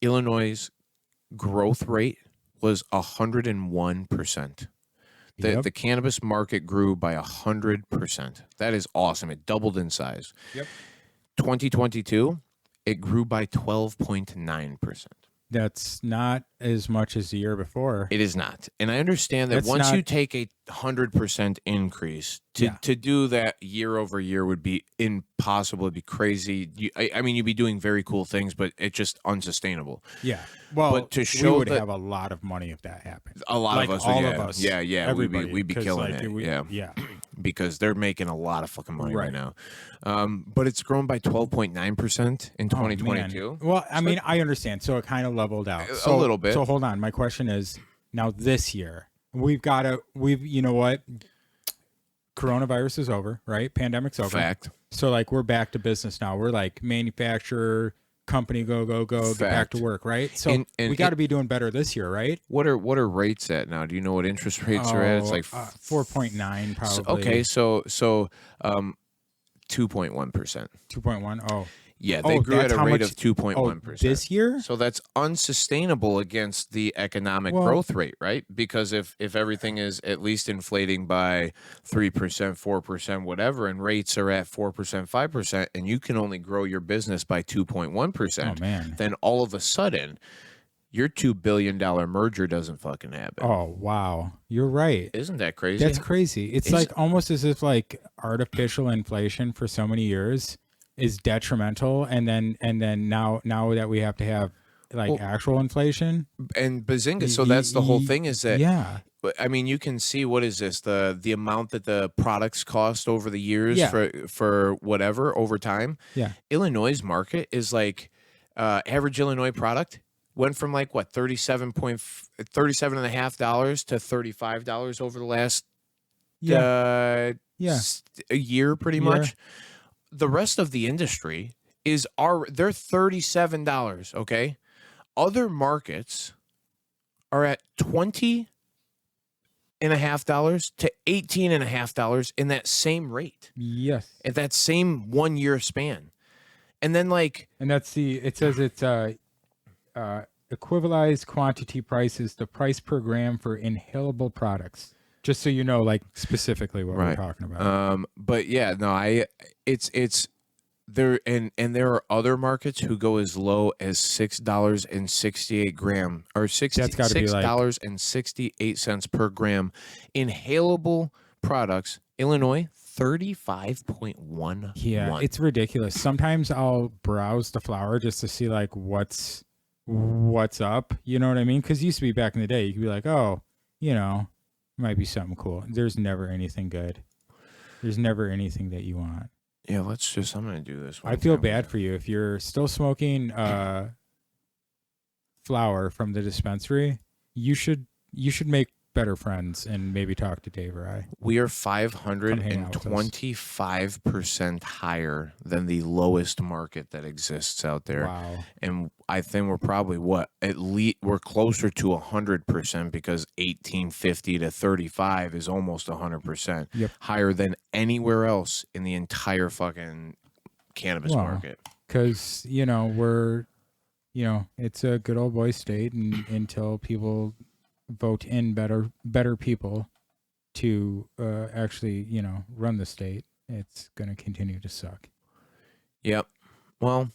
Speaker 3: Illinois' growth rate was 101%. The cannabis market grew by 100%. That is awesome. It doubled in size.
Speaker 1: Yep.
Speaker 3: 2022, it grew by 12.9%.
Speaker 1: That's not as much as the year before.
Speaker 3: It is not. And I understand that once you take a 100% increase, to do that year over year would be impossible. It'd be crazy. You'd be doing very cool things, but it's just unsustainable.
Speaker 1: Yeah. Well,
Speaker 3: but to show
Speaker 1: we would have a lot of money if that happened.
Speaker 3: A lot of us.
Speaker 1: All of us.
Speaker 3: Yeah.
Speaker 1: Everybody,
Speaker 3: we'd be killing it.
Speaker 1: Yeah.
Speaker 3: Because they're making a lot of fucking money right now. But it's grown by 12.9% in 2022.
Speaker 1: Well, I understand. So it kind of leveled out.
Speaker 3: A little bit.
Speaker 1: So hold on. My question is, now this year, you know what? Coronavirus is over, right? Pandemic's over.
Speaker 3: Fact.
Speaker 1: So we're back to business now. We're manufacturer, company, go, get back to work, right? So we got to be doing better this year, right?
Speaker 3: What are rates at now? Do you know what interest rates are at? It's
Speaker 1: 4.9 probably.
Speaker 3: Okay, so 2.1%.
Speaker 1: 2.1. Oh.
Speaker 3: Yeah, they grew at a rate of 2.1%.
Speaker 1: This year?
Speaker 3: So that's unsustainable against the economic growth rate, right? Because if everything is at least inflating by 3%, 4%, whatever, and rates are at 4%, 5%, and you can only grow your business by 2.1%, then all of a sudden your $2 billion merger doesn't fucking happen.
Speaker 1: Oh, wow. You're right.
Speaker 3: Isn't that crazy?
Speaker 1: That's crazy. It's like almost as if like artificial inflation for so many years is detrimental. And then now that we have to have like actual inflation.
Speaker 3: And Bazinga. So that's the whole thing is that,
Speaker 1: yeah.
Speaker 3: I mean, you can see what is this, the amount that the products cost over the years for whatever over time.
Speaker 1: Yeah.
Speaker 3: Illinois' market is like average Illinois product went from like what $37.5 to $35 over the last a year pretty much. The rest of the industry they're $37, okay? Other markets are at $20.5 to $18.5 in that same rate.
Speaker 1: Yes.
Speaker 3: At that same 1 year span. And then
Speaker 1: and that's it says it's equivalized quantity prices, the price per gram for inhalable products. Just so you know, like specifically what we're talking about.
Speaker 3: But yeah, no, it's there, and there are other markets who go as low as $6.68 gram or $6.68 per gram. Inhalable products, Illinois. 35.1.
Speaker 1: Yeah, it's ridiculous. Sometimes I'll browse the flour just to see like what's up. You know what I mean? Because it used to be back in the day, you could be like, oh, might be something cool. There's never anything good. There's never anything that you want.
Speaker 3: Yeah, I'm gonna do this.
Speaker 1: I feel bad for you if you're still smoking flour from the dispensary. You should make better friends and maybe talk to Dave or I.
Speaker 3: We are 525% higher than the lowest market that exists out there.
Speaker 1: Wow.
Speaker 3: And I think we're probably at least we're closer to 100% because 1850 to 35 is almost 100% higher than anywhere else in the entire fucking cannabis market.
Speaker 1: Because we're it's a good old boy state, and until people vote in better people to actually run the state, it's going to continue to suck.
Speaker 3: Yep. Well,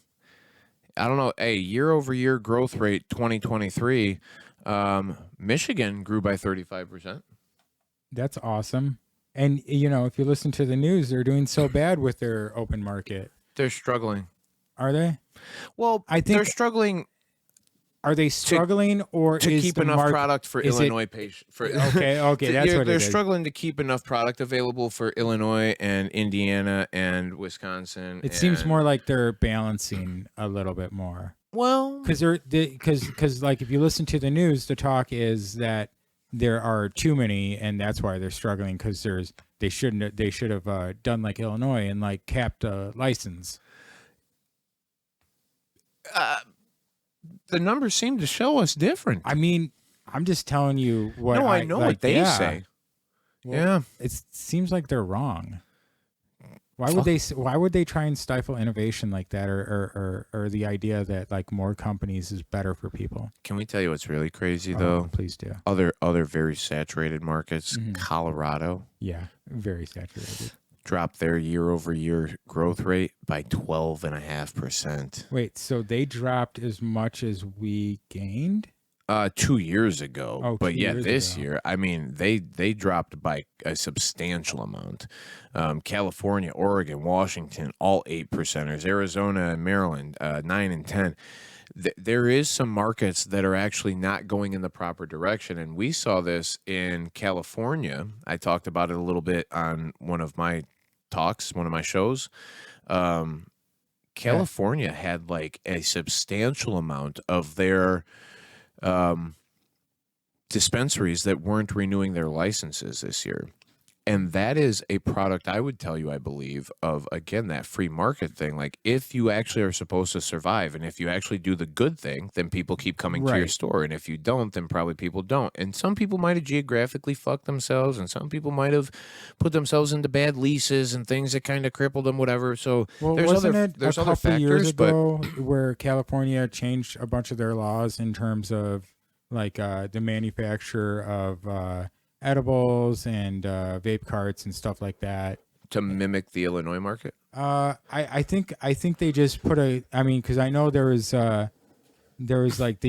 Speaker 3: I don't know. Hey, year over year growth rate 2023, Michigan grew by 35%.
Speaker 1: That's awesome. And if you listen to the news, they're doing so bad with their open market.
Speaker 3: They're struggling.
Speaker 1: Are they?
Speaker 3: Well, I think they're struggling.
Speaker 1: Are they struggling to
Speaker 3: keep enough product for Illinois patients?
Speaker 1: Okay, that's what it is.
Speaker 3: They're struggling to keep enough product available for Illinois and Indiana and Wisconsin.
Speaker 1: It seems more like they're balancing a little bit more.
Speaker 3: Well,
Speaker 1: because like if you listen to the news, the talk is that there are too many, and that's why they're struggling. Because they should have done like Illinois and like capped a license.
Speaker 3: The numbers seem to show us different.
Speaker 1: I mean, I'm just telling you what.
Speaker 3: No, I know what they say.
Speaker 1: Well, it seems like they're wrong. Why would they try and stifle innovation like that, or the idea that like more companies is better for people?
Speaker 3: Can we tell you what's really crazy though?
Speaker 1: Please do.
Speaker 3: Other very saturated markets, Colorado.
Speaker 1: Yeah, very saturated.
Speaker 3: Dropped their year-over-year growth rate by 12.5%.
Speaker 1: Wait, so they dropped as much as we gained?
Speaker 3: 2 years ago. But yeah, this year, I mean, they dropped by a substantial amount. California, Oregon, Washington, all 8%ers. Arizona and Maryland, 9 and 10. There is some markets that are actually not going in the proper direction, and we saw this in California. I talked about it a little bit on one of my shows. California had like a substantial amount of their dispensaries that weren't renewing their licenses this year. And that is a product, I would tell you, I believe, of, again, that free market thing. Like, if you actually are supposed to survive, and if you actually do the good thing, then people keep coming to your store. And if you don't, then probably people don't. And some people might have geographically fucked themselves, and some people might have put themselves into bad leases and things that kind of crippled them, whatever. So there's other factors.
Speaker 1: Years ago where California changed a bunch of their laws in terms of, like, the manufacture of edibles and vape carts and stuff like that
Speaker 3: to mimic the Illinois market?
Speaker 1: I think they just put because I know there was like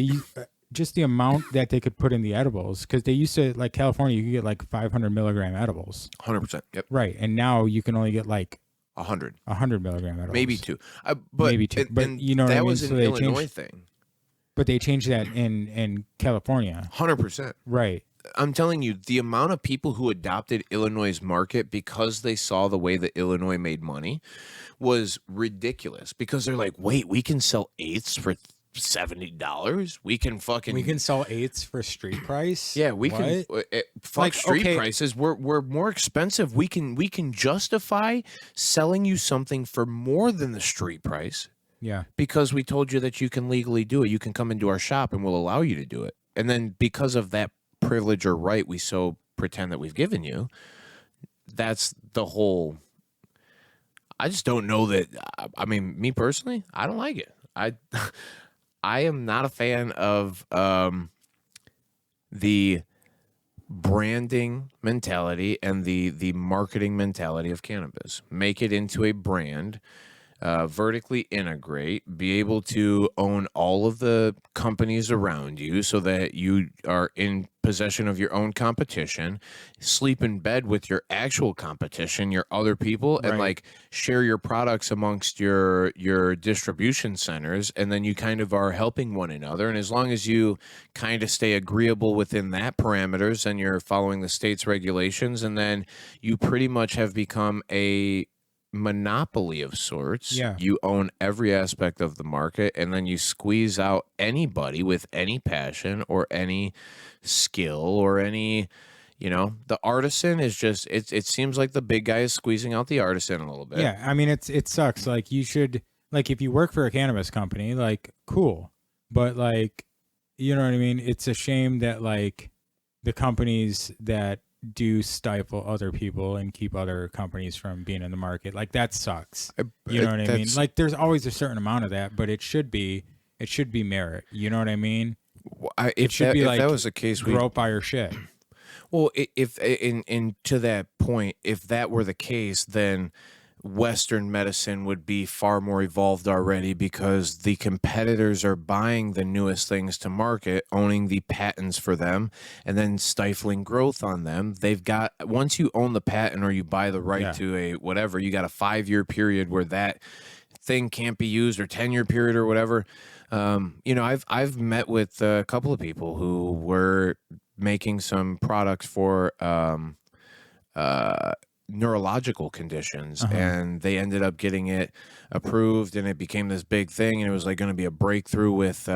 Speaker 1: just the amount that they could put in the edibles, because they used to, like California, you could get like 500 milligram edibles.
Speaker 3: 100%. Yep.
Speaker 1: Right, and now you can only get like
Speaker 3: 100
Speaker 1: milligram edibles.
Speaker 3: Maybe 2.
Speaker 1: Maybe 2. But you know what I mean?
Speaker 3: Was an Illinois thing.
Speaker 1: But they changed that in California.
Speaker 3: 100%.
Speaker 1: Right.
Speaker 3: I'm telling you, the amount of people who adopted Illinois' market because they saw the way that Illinois made money was ridiculous. Because they're like, wait, we can sell eighths for $70. We can
Speaker 1: sell eighths for street price.
Speaker 3: Yeah, we can. Fuck street prices. We're more expensive. We can justify selling you something for more than the street price.
Speaker 1: Yeah,
Speaker 3: because we told you that you can legally do it. You can come into our shop and we'll allow you to do it. And then because of that privilege or right we so pretend that we've given you, that's the whole. I just don't know that. I mean, me personally, I don't like it. I am not a fan of the branding mentality and the marketing mentality of cannabis. Make it into a brand. Vertically integrate, be able to own all of the companies around you so that you are in possession of your own competition, sleep in bed with your actual competition, your other people, and like share your products amongst your distribution centers, and then you kind of are helping one another. And as long as you kind of stay agreeable within that parameters and you're following the state's regulations, and then you pretty much have become a monopoly of sorts.
Speaker 1: Yeah.
Speaker 3: You own every aspect of the market, and then you squeeze out anybody with any passion or any skill or any, the artisan is just, it seems like the big guy is squeezing out the artisan a little bit.
Speaker 1: Yeah, I mean, it sucks. Like, you should, like, if you work for a cannabis company, like, cool. But, like, you know what I mean? It's a shame that, like, the companies that do stifle other people and keep other companies from being in the market, like, that sucks. You know what I mean? Like, there's always a certain amount of that, but it should be merit. You know what I mean?
Speaker 3: If that was the case,
Speaker 1: grow up by your shit.
Speaker 3: Well, if to that point, if that were the case, then Western medicine would be far more evolved already, because the competitors are buying the newest things to market, owning the patents for them, and then stifling growth on them. They've got, once you own the patent or you buy the right to a whatever, you got a 5-year period where that thing can't be used, or 10-year period or whatever. I've met with a couple of people who were making some products for neurological conditions, and they ended up getting it approved, and it became this big thing, and it was like going to be a breakthrough with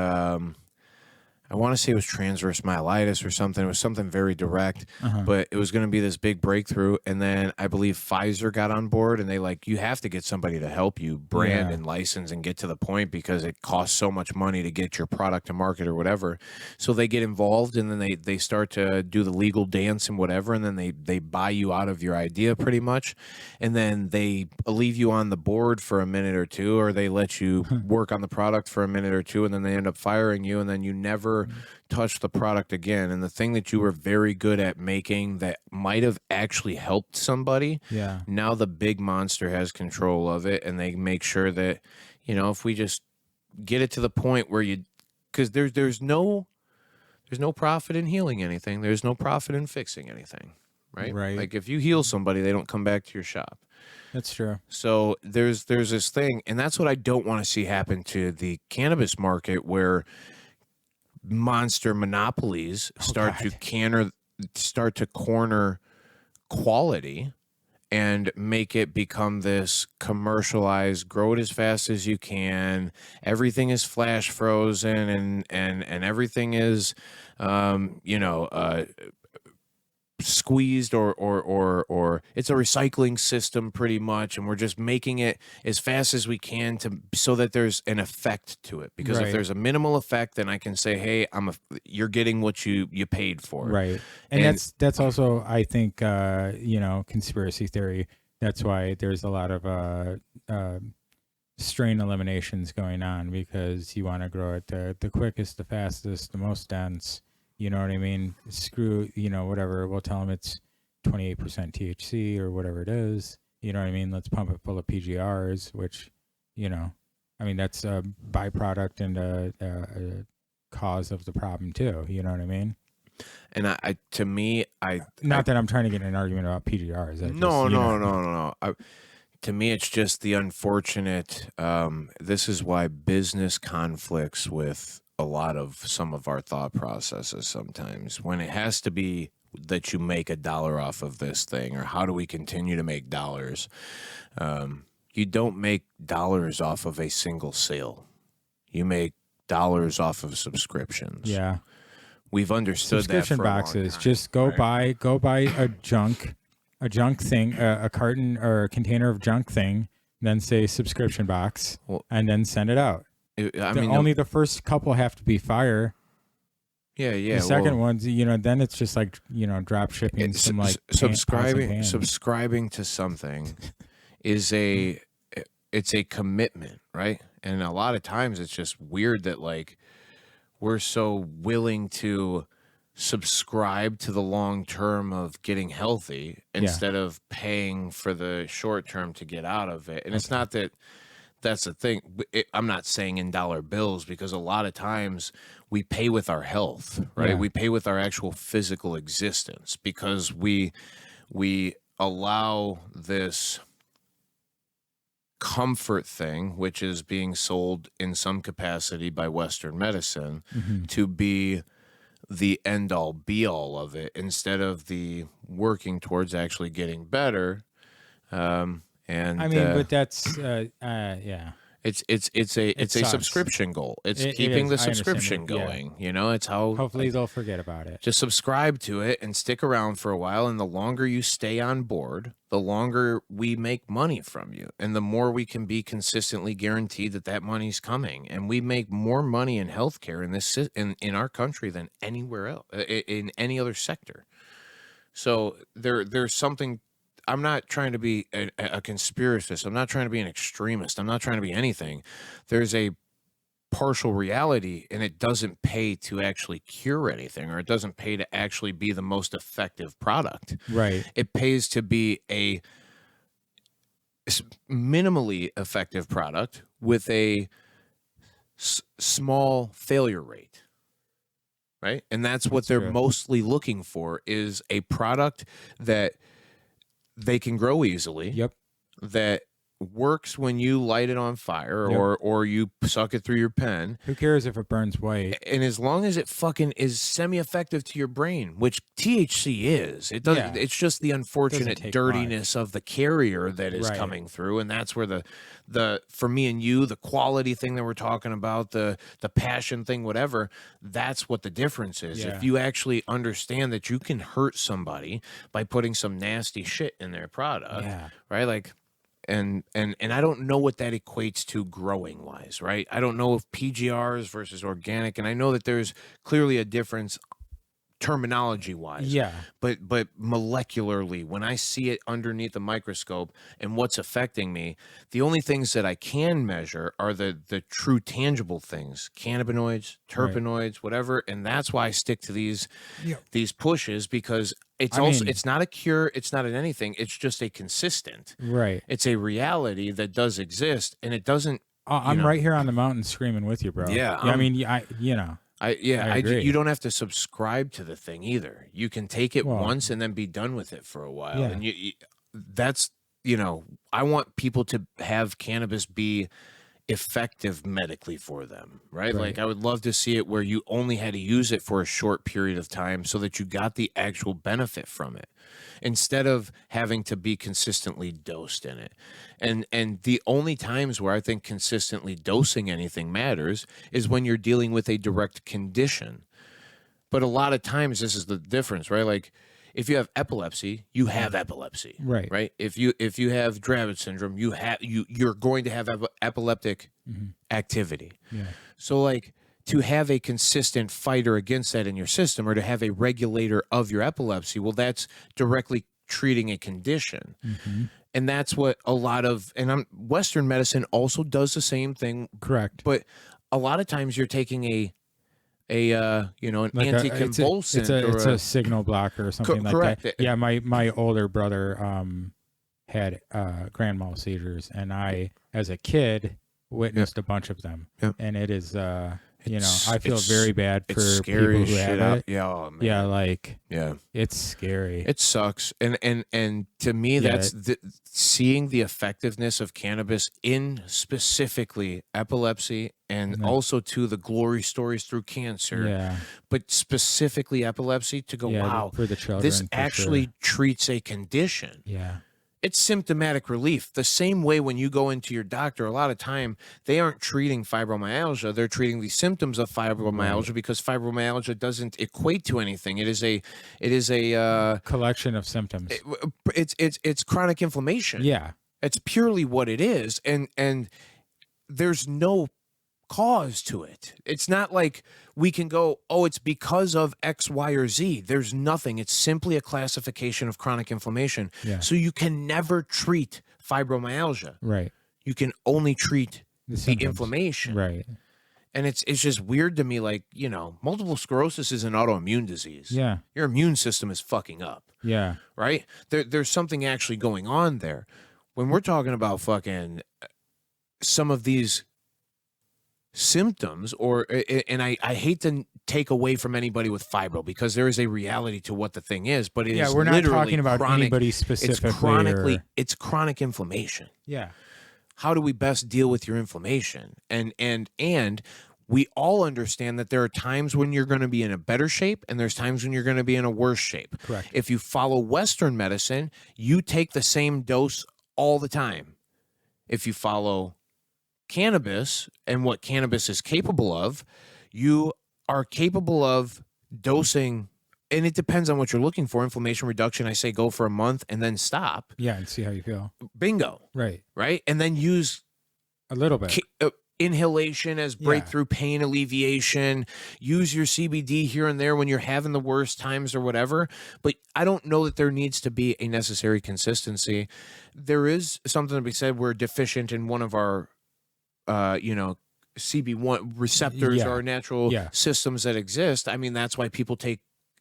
Speaker 3: I want to say it was transverse myelitis or something. It was something very direct, but it was going to be this big breakthrough. And then I believe Pfizer got on board, and they you have to get somebody to help you brand and license and get to the point, because it costs so much money to get your product to market or whatever. So they get involved, and then they start to do the legal dance and whatever. And then they buy you out of your idea pretty much. And then they leave you on the board for a minute or two, or they let you work on the product for a minute or two, and then they end up firing you. And then you never touch the product again. And the thing that you were very good at making that might have actually helped somebody, now the big monster has control of it, and they make sure that, if we just get it to the point where because there's no profit in healing anything, there's no profit in fixing anything, right? Like, if you heal somebody, they don't come back to your shop.
Speaker 1: That's true.
Speaker 3: So there's this thing, and that's what I don't want to see happen to the cannabis market, where monster monopolies start to corner quality and make it become this commercialized, grow it as fast as you can. Everything is flash frozen, and everything is squeezed, or it's a recycling system pretty much, and we're just making it as fast as we can so that there's an effect to it, because if there's a minimal effect, then I can say, hey, you're getting what you paid for,
Speaker 1: right? And that's also, I think, conspiracy theory. That's why there's a lot of strain eliminations going on, because you want to grow it the quickest, the fastest, the most dense. You know what I mean? Screw, whatever. We'll tell them it's 28% THC or whatever it is. You know what I mean? Let's pump it full of PGRs, which, that's a byproduct and a cause of the problem too. You know what I mean?
Speaker 3: And to me,
Speaker 1: not that I'm trying to get in an argument about PGRs.
Speaker 3: No. To me, it's just the unfortunate. This is why business conflicts with some of our thought processes sometimes, when it has to be that you make $1 off of this thing, or how do we continue to make dollars? You don't make dollars off of a single sale. You make dollars off of subscriptions.
Speaker 1: Yeah.
Speaker 3: We've understood
Speaker 1: subscription
Speaker 3: that for
Speaker 1: boxes.
Speaker 3: A long time,
Speaker 1: just go buy a junk thing, a carton or a container of junk thing, then say subscription box, and then send it out. Only the first couple have to be fire.
Speaker 3: Yeah.
Speaker 1: The second one's, then it's just like, drop shipping some like
Speaker 3: subscribing to something is it's a commitment, right? And a lot of times it's just weird that like we're so willing to subscribe to the long term of getting healthy instead of paying for the short term to get out of it. And it's not that that's the thing. I'm not saying in dollar bills, because a lot of times we pay with our health, right?
Speaker 1: Yeah.
Speaker 3: We pay with our actual physical existence, because we allow this comfort thing, which is being sold in some capacity by Western medicine, to be the end all be all of it, instead of the working towards actually getting better. And
Speaker 1: but that's yeah.
Speaker 3: It's a subscription goal. It's keeping the subscription going. It's how
Speaker 1: hopefully they'll forget about it.
Speaker 3: Just subscribe to it and stick around for a while. And the longer you stay on board, the longer we make money from you, and the more we can be consistently guaranteed that money's coming. And we make more money in healthcare in our country than anywhere else, in any other sector. So there's something. I'm not trying to be a conspiracist. I'm not trying to be an extremist. I'm not trying to be anything. There's a partial reality, and it doesn't pay to actually cure anything, or it doesn't pay to actually be the most effective product.
Speaker 1: Right.
Speaker 3: It pays to be a minimally effective product with a small failure rate. Right? And that's what they're mostly looking for, is a product that they can grow easily.
Speaker 1: Yep.
Speaker 3: That works when you light it on fire, or you suck it through your pen.
Speaker 1: Who cares if it burns white?
Speaker 3: And as long as it fucking is semi-effective to your brain, which THC is, it doesn't. It's just the unfortunate dirtiness of the carrier that is coming through, and that's where the for me and you, the quality thing that we're talking about, the passion thing, whatever. That's what the difference is. If you actually understand that you can hurt somebody by putting some nasty shit in their product, right? Like. And I don't know what that equates to growing wise, right? I don't know if PGRs versus organic, and I know that there's clearly a difference terminology wise.
Speaker 1: Yeah.
Speaker 3: But molecularly, when I see it underneath the microscope and what's affecting me, the only things that I can measure are the true tangible things, cannabinoids, terpenoids, whatever. And that's why I stick to these pushes, because it's not a cure, it's not an anything, it's just a consistent.
Speaker 1: Right.
Speaker 3: It's a reality that does exist, and it doesn't.
Speaker 1: I'm right here on the mountain screaming with you, bro.
Speaker 3: Yeah.
Speaker 1: You
Speaker 3: don't have to subscribe to the thing either. You can take it once and then be done with it for a while.
Speaker 1: Yeah.
Speaker 3: And I want people to have cannabis be effective medically for them, right? Like I would love to see it where you only had to use it for a short period of time so that you got the actual benefit from it, instead of having to be consistently dosed in it. And the only times where I think consistently dosing anything matters is when you're dealing with a direct condition. But a lot of times this is the difference, right? Like if you have epilepsy, you have epilepsy, right? If you have Dravet syndrome, you're going to have epileptic activity.
Speaker 1: Yeah.
Speaker 3: So like to have a consistent fighter against that in your system, or to have a regulator of your epilepsy, well, that's directly treating a condition. And that's what a lot of, Western medicine also does the same thing.
Speaker 1: Correct.
Speaker 3: But a lot of times you're taking an anticonvulsant.
Speaker 1: It's a signal blocker or something like that. Yeah, my older brother had grand mal seizures, and I, as a kid, witnessed a bunch of them. And it is I feel very bad for people who have it.
Speaker 3: Yeah, oh, man.
Speaker 1: Yeah, it's scary.
Speaker 3: It sucks. And to me, that's seeing the effectiveness of cannabis in specifically epilepsy and also to the glory stories through cancer.
Speaker 1: Yeah.
Speaker 3: But specifically epilepsy, to go, wow,
Speaker 1: for the children,
Speaker 3: this actually treats a condition.
Speaker 1: Yeah.
Speaker 3: It's symptomatic relief. The same way when you go into your doctor, a lot of time they aren't treating fibromyalgia. They're treating the symptoms of fibromyalgia because fibromyalgia doesn't equate to anything. It is a
Speaker 1: collection of symptoms.
Speaker 3: It's chronic inflammation.
Speaker 1: Yeah.
Speaker 3: It's purely what it is. And there's no cause to it. It's not like we can go, oh, it's because of X, Y, or Z. There's nothing. It's simply a classification of chronic inflammation.
Speaker 1: Yeah.
Speaker 3: So you can never treat fibromyalgia.
Speaker 1: Right.
Speaker 3: You can only treat the inflammation.
Speaker 1: Right.
Speaker 3: And it's just weird to me, like, multiple sclerosis is an autoimmune disease.
Speaker 1: Yeah.
Speaker 3: Your immune system is fucking up.
Speaker 1: Yeah.
Speaker 3: Right? There's something actually going on there. When we're talking about fucking some of these symptoms, and I hate to take away from anybody with fibro because there is a reality to what the thing is, but it is
Speaker 1: we're not
Speaker 3: literally
Speaker 1: talking about
Speaker 3: chronic,
Speaker 1: anybody specifically.
Speaker 3: It's chronic inflammation.
Speaker 1: Yeah.
Speaker 3: How do we best deal with your inflammation? And we all understand that there are times when you're going to be in a better shape and there's times when you're going to be in a worse shape.
Speaker 1: Correct.
Speaker 3: If you follow Western medicine, you take the same dose all the time. If you follow cannabis and what cannabis is capable of, you are capable of dosing, and it depends on what you're looking for. Inflammation reduction, I say go for a month and then stop.
Speaker 1: Yeah, and see how you feel.
Speaker 3: Bingo.
Speaker 1: Right.
Speaker 3: And then use
Speaker 1: a little bit
Speaker 3: inhalation as breakthrough pain alleviation. Use your CBD here and there when you're having the worst times or whatever. But I don't know that there needs to be a necessary consistency. There is something to be said. We're deficient in one of our CB1 receptors or natural systems that exist. I mean, that's why people take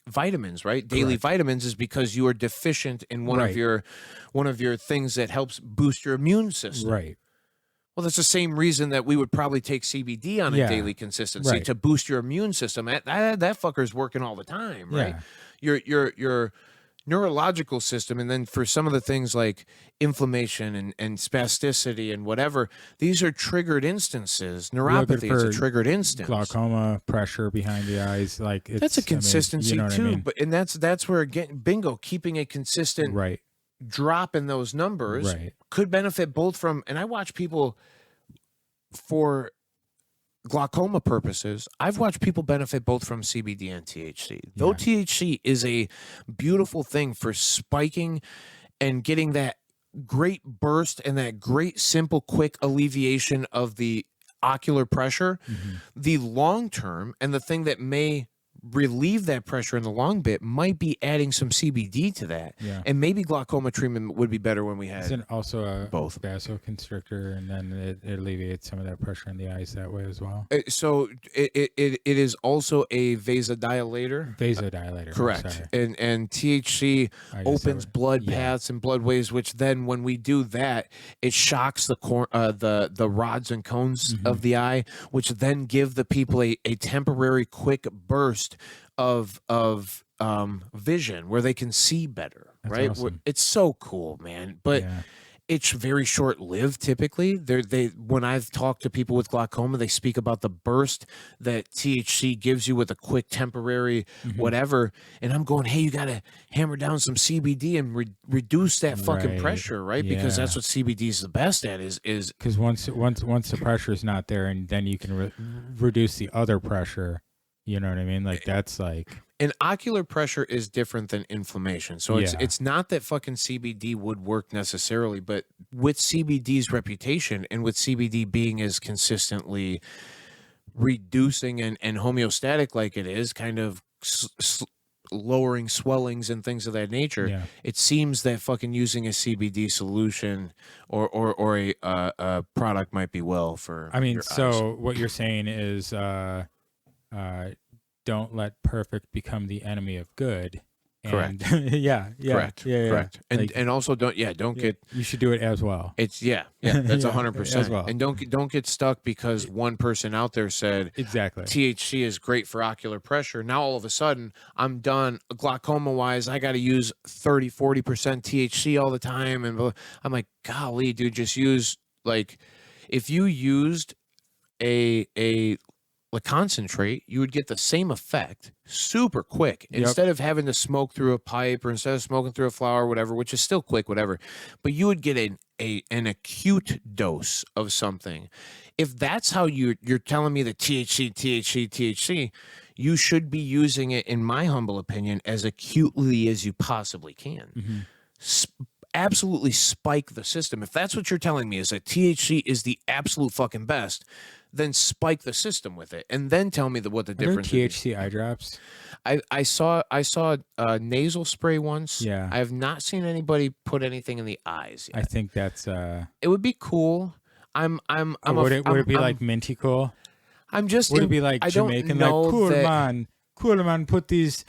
Speaker 3: vitamins, right? Daily vitamins is because you are deficient in one of your things that helps boost your immune system.
Speaker 1: Right.
Speaker 3: Well, that's the same reason that we would probably take CBD on a daily consistency to boost your immune system. That fucker's working all the time, right? Your neurological system, and then for some of the things like inflammation and spasticity and whatever, these are triggered instances. Neuropathy is a triggered instance.
Speaker 1: Glaucoma, pressure behind the eyes,
Speaker 3: that's a consistency too.
Speaker 1: I mean?
Speaker 3: But that's where, again, bingo, keeping a consistent drop in those numbers could benefit both from, and I watch people for glaucoma purposes, I've watched people benefit both from CBD and THC. Though THC is a beautiful thing for spiking and getting that great burst and that great, simple, quick alleviation of the ocular pressure, the long term and the thing that may relieve that pressure in the long bit might be adding some CBD to that. And maybe glaucoma treatment would be better when we had
Speaker 1: Isn't also a
Speaker 3: both
Speaker 1: vasoconstrictor, and then it alleviates some of that pressure in the eyes that way as well.
Speaker 3: So it is also a vasodilator.
Speaker 1: Correct.
Speaker 3: And THC opens blood paths and bloodways, which then when we do that, it shocks the rods and cones of the eye, which then give the people a temporary quick burst of vision where they can see better.
Speaker 1: That's
Speaker 3: right?
Speaker 1: Awesome.
Speaker 3: It's so cool, man. But it's very short-lived typically. When I've talked to people with glaucoma, they speak about the burst that THC gives you with a quick temporary whatever. And I'm going, hey, you got to hammer down some CBD and reduce that fucking pressure, right? Because that's what CBD is the best at is
Speaker 1: because once the pressure is not there, and then you can reduce the other pressure. You know what I mean? That's like...
Speaker 3: And ocular pressure is different than inflammation. So it's not that fucking CBD would work necessarily, but with CBD's reputation and with CBD being as consistently reducing and homeostatic like it is, kind of lowering swellings and things of that nature, it seems that fucking using a CBD solution or a product might be well for your eyes.
Speaker 1: What you're saying is... don't let perfect become the enemy of good.
Speaker 3: Correct.
Speaker 1: Correct.
Speaker 3: And also don't get.
Speaker 1: You should do it as well.
Speaker 3: It's that's 100%.
Speaker 1: As well.
Speaker 3: And don't get stuck because one person out there said
Speaker 1: exactly
Speaker 3: THC is great for ocular pressure. Now all of a sudden I'm done glaucoma wise. I got to use 30-40% THC all the time, and I'm like, golly, dude, just use like if you used a concentrate, you would get the same effect super quick. Instead of having to smoke through a pipe or instead of smoking through a flower or whatever, which is still quick, whatever, but you would get an acute dose of something. If that's how you're telling me the THC, you should be using it, in my humble opinion, as acutely as you possibly can. Absolutely spike the system. If that's what you're telling me is that THC is the absolute fucking best, then spike the system with it, and then tell me what the difference is.
Speaker 1: THC eye drops.
Speaker 3: I saw nasal spray once.
Speaker 1: Yeah.
Speaker 3: I have not seen anybody put anything in the eyes yet.
Speaker 1: I think that's
Speaker 3: It would be cool.
Speaker 1: would it be like minty cool?
Speaker 3: I'm just.
Speaker 1: Would it be like Jamaican, like cool man, put these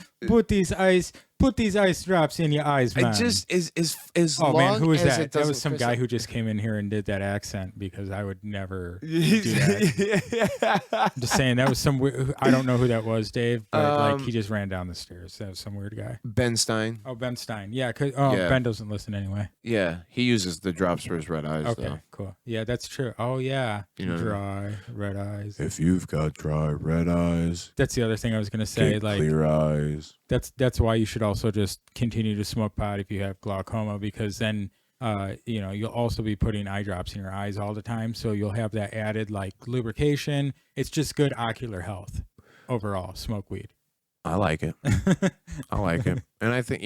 Speaker 1: ice drops in your eyes, man.
Speaker 3: It just is
Speaker 1: oh
Speaker 3: long
Speaker 1: man, who was
Speaker 3: as
Speaker 1: that?
Speaker 3: it
Speaker 1: That was
Speaker 3: doesn't
Speaker 1: some
Speaker 3: piss
Speaker 1: guy
Speaker 3: it-
Speaker 1: who just came in here and did that accent because I would never do that. I'm just saying that was some weird, I don't know who that was, Dave, but like he just ran down the stairs. That was some weird guy.
Speaker 3: Ben Stein.
Speaker 1: Oh, Ben Stein. Yeah,
Speaker 3: Yeah.
Speaker 1: Ben doesn't listen anyway.
Speaker 3: Yeah, he uses the drops for his red eyes.
Speaker 1: Okay,
Speaker 3: though.
Speaker 1: cool. Yeah, that's true. Oh yeah,
Speaker 3: You know what I mean?
Speaker 1: dry red eyes.
Speaker 3: If you've got dry red eyes,
Speaker 1: That's the other thing I was gonna say.
Speaker 3: get
Speaker 1: Like
Speaker 3: clear eyes.
Speaker 1: that's why you should also just continue to smoke pot if you have glaucoma, because then you'll also be putting eye drops in your eyes all the time, so you'll have that added like lubrication. It's just good ocular health overall. Smoke weed.
Speaker 3: I like it. I like it. And I think,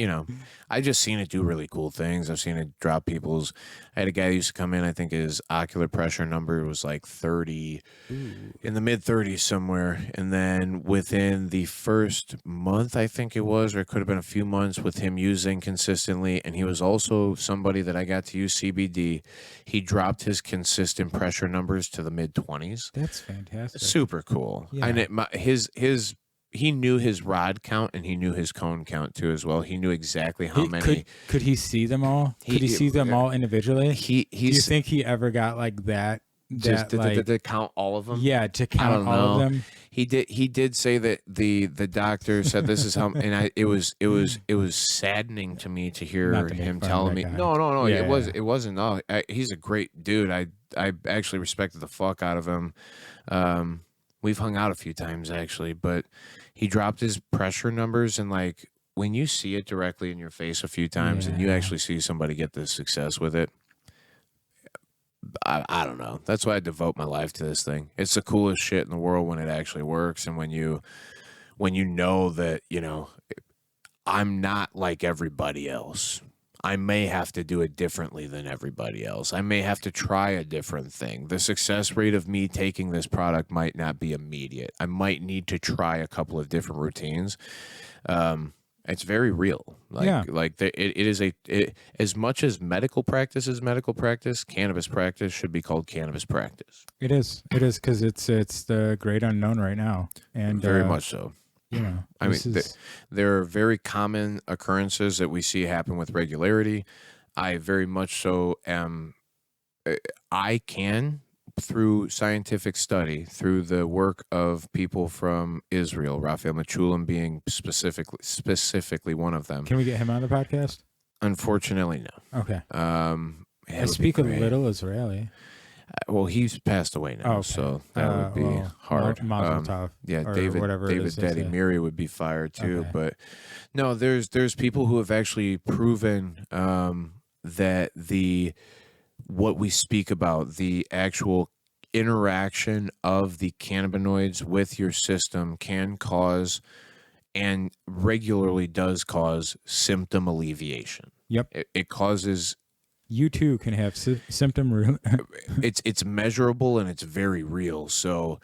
Speaker 3: I just seen it do really cool things. I've seen it drop people's. I had a guy who used to come in, I think his ocular pressure number was like 30, in the mid 30s somewhere. And then within the first month, I think it was, or it could have been a few months with him using consistently. And he was also somebody that I got to use CBD. He dropped his consistent pressure numbers to the mid 20s.
Speaker 1: That's fantastic.
Speaker 3: Super cool.
Speaker 1: Yeah.
Speaker 3: And he knew his rod count and he knew his cone count too as well. He knew exactly how many.
Speaker 1: Could he see them all? Could he see them all individually? Do you
Speaker 3: He's
Speaker 1: think he ever got like that?
Speaker 3: just
Speaker 1: like,
Speaker 3: to count all of them.
Speaker 1: yeah, to count
Speaker 3: don't
Speaker 1: all of
Speaker 3: know.
Speaker 1: them.
Speaker 3: He did say that the doctor said this is how, and it was saddening to me to hear
Speaker 1: Not to make
Speaker 3: him
Speaker 1: fun of
Speaker 3: telling
Speaker 1: that
Speaker 3: me.
Speaker 1: guy.
Speaker 3: No,
Speaker 1: Yeah,
Speaker 3: it wasn't. No, he's a great dude. I actually respected the fuck out of him. We've hung out a few times actually, but he dropped his pressure numbers, and like when you see it directly in your face a few times and you
Speaker 1: Yeah.
Speaker 3: actually see somebody get this success with it, I don't know. That's why I devote my life to this thing. It's the coolest shit in the world when it actually works, and when you know that, I'm not like everybody else. I may have to do it differently than everybody else. I may have to try a different thing. The success rate of me taking this product might not be immediate. I might need to try a couple of different routines. It's very real. It is as much as medical practice is medical practice, cannabis practice should be called cannabis practice.
Speaker 1: It is because it's the great unknown right now, and
Speaker 3: Very much so. I mean, there are very common occurrences that we see happen with regularity. I very much so am. I can, through scientific study, through the work of people from Israel, Raphael Mechoulam being specifically one of them.
Speaker 1: Can we get him on the podcast?
Speaker 3: Unfortunately, no.
Speaker 1: Okay.
Speaker 3: I
Speaker 1: I speak a little Israeli.
Speaker 3: Well, he's passed away now,
Speaker 1: Okay.
Speaker 3: so that would be hard.
Speaker 1: Mazel tov,
Speaker 3: Yeah,
Speaker 1: or
Speaker 3: David
Speaker 1: whatever it is they
Speaker 3: Daddy
Speaker 1: say.
Speaker 3: Miri would be fired too.
Speaker 1: Okay.
Speaker 3: But no, there's people who have actually proven that what we speak about, the actual interaction of the cannabinoids with your system, can cause and regularly does cause symptom alleviation.
Speaker 1: Yep.
Speaker 3: It causes.
Speaker 1: You too can have symptom.
Speaker 3: It's measurable and it's very real. So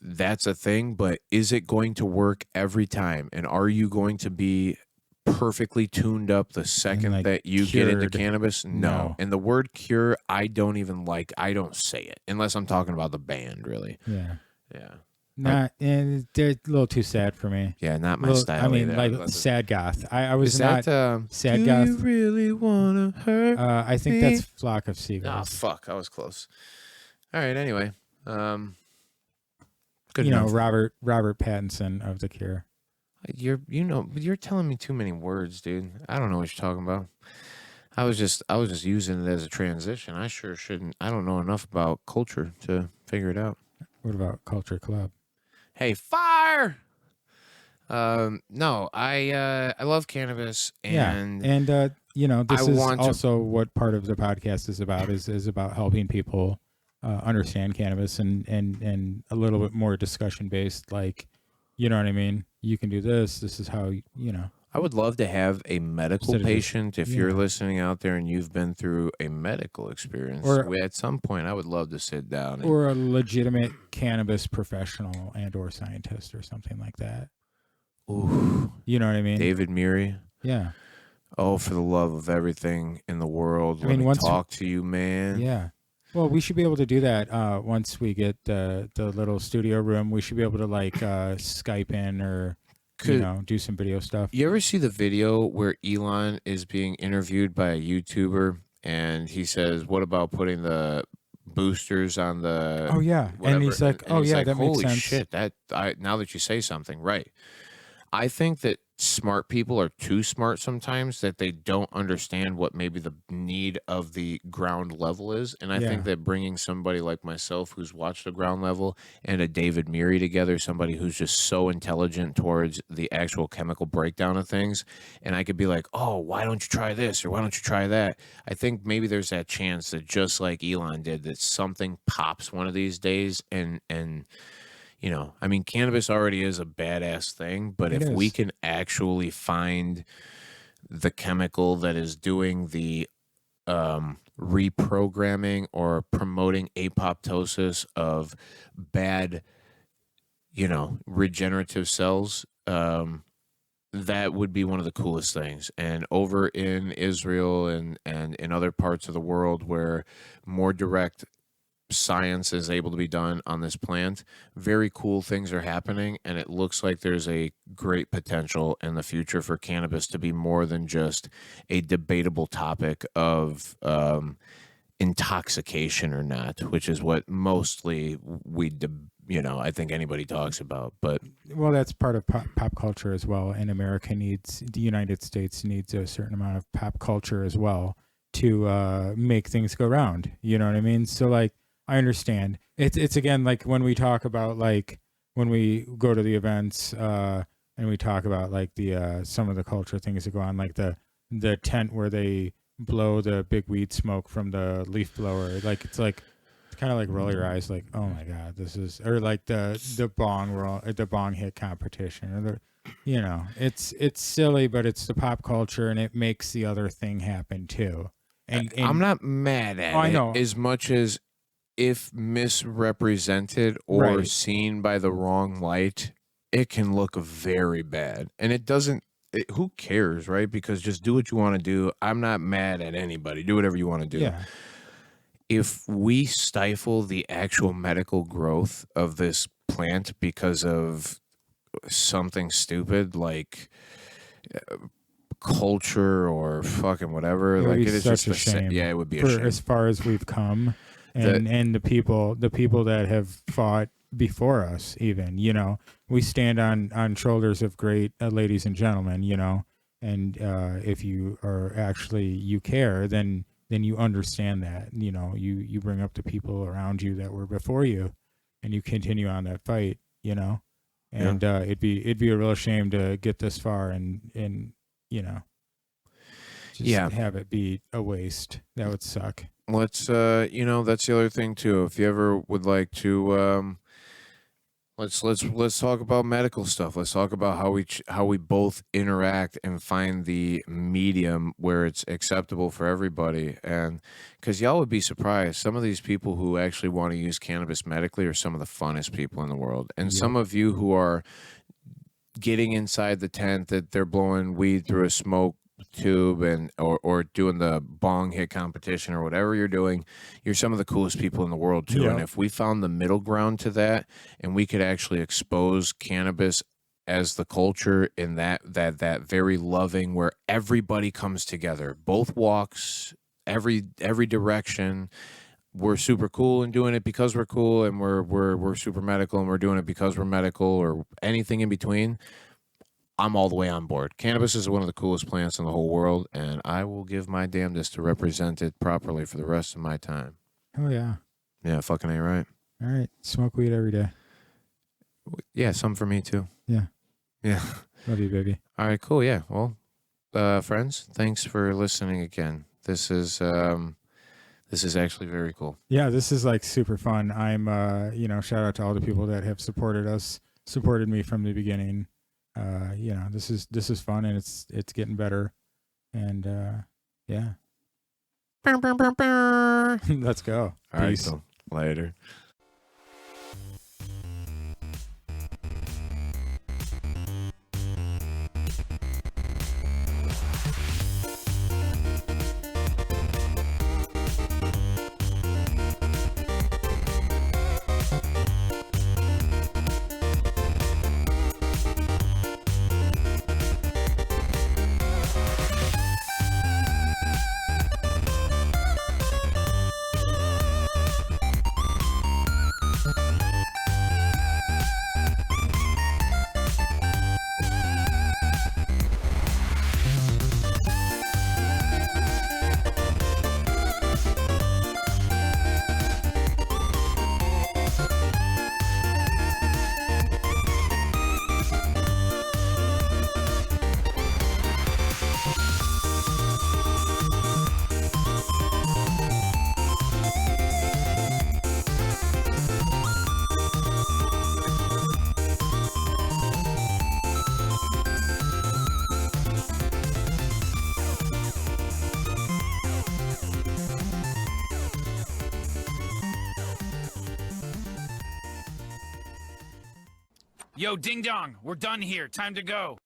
Speaker 3: that's a thing, but is it going to work every time? And are you going to be perfectly tuned up the second
Speaker 1: like,
Speaker 3: that you get into
Speaker 1: cured?
Speaker 3: cannabis? No.
Speaker 1: No.
Speaker 3: And the word cure, I don't say it unless I'm talking about the band, really.
Speaker 1: Yeah.
Speaker 3: Yeah.
Speaker 1: and they're a little too sad for me.
Speaker 3: Yeah, not my style.
Speaker 1: I mean,
Speaker 3: either.
Speaker 1: like sad goth. I was
Speaker 3: Is
Speaker 1: not
Speaker 3: that,
Speaker 1: sad
Speaker 3: do
Speaker 1: goth.
Speaker 3: you really wanna hurt
Speaker 1: I think
Speaker 3: me?
Speaker 1: that's Flock of
Speaker 3: Oh
Speaker 1: Seagulls.
Speaker 3: fuck, I was close. All right. Anyway, good
Speaker 1: you know,
Speaker 3: enough.
Speaker 1: Robert Pattinson of The Cure.
Speaker 3: You're telling me too many words, dude. I don't know what you're talking about. I was just using it as a transition. I sure shouldn't. I don't know enough about culture to figure it out.
Speaker 1: What about Culture Club?
Speaker 3: Hey, fire! No, I love cannabis, and
Speaker 1: you know, this is
Speaker 3: want to-
Speaker 1: also what part of the podcast is about. Is about helping people understand cannabis and a little bit more discussion based. Like, you know what I mean? You can do this. This is how you know.
Speaker 3: I would love to have a medical
Speaker 1: Instead of just-
Speaker 3: patient. If you're listening out there and you've been through a medical experience, at some point, I would love to sit down.
Speaker 1: Or a legitimate cannabis professional and/or scientist or something like that.
Speaker 3: Ooh,
Speaker 1: You know what I mean?
Speaker 3: David Murie.
Speaker 1: Yeah.
Speaker 3: Oh, for the love of everything in the world, let me talk to you, man.
Speaker 1: Yeah. Well, we should be able to do that once we get the little studio room. We should be able to like Skype in or do some video stuff.
Speaker 3: You ever see the video where Elon is being interviewed by a YouTuber and he says, "What about putting the boosters on the?"
Speaker 1: Oh yeah,
Speaker 3: whatever.
Speaker 1: and he's like,
Speaker 3: and he's like,
Speaker 1: that makes
Speaker 3: holy
Speaker 1: sense.
Speaker 3: shit! Now that you say something, right? I think that smart people are too smart sometimes, that they don't understand what maybe the need of the ground level is. And I think that bringing somebody like myself who's watched the ground level and a David Murie together, somebody who's just so intelligent towards the actual chemical breakdown of things, and I could be like, oh, why don't you try this or why don't you try that? I think maybe there's that chance that just like Elon did, that something pops one of these days and you know, I mean, cannabis already is a badass thing, but if we can actually find the chemical that is doing the reprogramming or promoting apoptosis of bad, regenerative cells, that would be one of the coolest things. And over in Israel and in other parts of the world where more direct science is able to be done on this plant, very cool things are happening, and it looks like there's a great potential in the future for cannabis to be more than just a debatable topic of intoxication or not, which is what mostly I think anybody talks about. But
Speaker 1: well, that's part of pop culture as well, and the United States needs a certain amount of pop culture as well to make things go round. You know what I mean? So like, I understand. It's again like when we talk about like when we go to the events and we talk about like the some of the culture things that go on, like the tent where they blow the big weed smoke from the leaf blower. Like it's kind of like roll your eyes like, oh my god, this is, or like the bong hit competition, or it's silly, but it's the pop culture and it makes the other thing happen too. And
Speaker 3: I'm not mad at it as much as if misrepresented or seen by the wrong light, it can look very bad. And it doesn't, who cares, right? Because just do what you want to do. I'm not mad at anybody. Do whatever you want to do.
Speaker 1: Yeah.
Speaker 3: If we stifle the actual medical growth of this plant because of something stupid like culture or fucking whatever,
Speaker 1: it would
Speaker 3: like
Speaker 1: be
Speaker 3: it is
Speaker 1: such
Speaker 3: just
Speaker 1: a shame.
Speaker 3: Yeah, it would be a
Speaker 1: for
Speaker 3: shame.
Speaker 1: As far as we've come. And the people that have fought before us, even, we stand on shoulders of great ladies and gentlemen, and if you are actually, you care, then you understand that, you bring up the people around you that were before you and you continue on that fight, and it'd be a real shame to get this far and just have it be a waste. That would suck.
Speaker 3: Let's that's the other thing too. If you ever would like to let's talk about medical stuff. Let's talk about how we both interact and find the medium where it's acceptable for everybody. And cuz y'all would be surprised, some of these people who actually want to use cannabis medically are some of the funnest people in the world. And some of you who are getting inside the tent that they're blowing weed through a smoke tube and or doing the bong hit competition or whatever you're doing, you're some of the coolest people in the world too.
Speaker 1: Yeah.
Speaker 3: And if we found the middle ground to that, and we could actually expose cannabis as the culture in that very loving, where everybody comes together, both walks, every direction. We're super cool and doing it because we're cool, and we're super medical and we're doing it because we're medical, or anything in between. I'm all the way on board. Cannabis is one of the coolest plants in the whole world, and I will give my damnedest to represent it properly for the rest of my time.
Speaker 1: Oh yeah.
Speaker 3: Yeah, fucking A, right?
Speaker 1: All right. Smoke weed every day.
Speaker 3: Yeah, some for me too.
Speaker 1: Yeah.
Speaker 3: Yeah.
Speaker 1: Love you, baby.
Speaker 3: All right, cool. Yeah. Well, friends, thanks for listening again. This is actually very cool.
Speaker 1: Yeah, this is like super fun. I'm shout out to all the people that have supported me from the beginning. This is fun, and it's getting better. And yeah. Let's go.
Speaker 3: All right,
Speaker 1: Peace.
Speaker 3: so later.
Speaker 4: Yo, ding dong, we're done here. Time to go.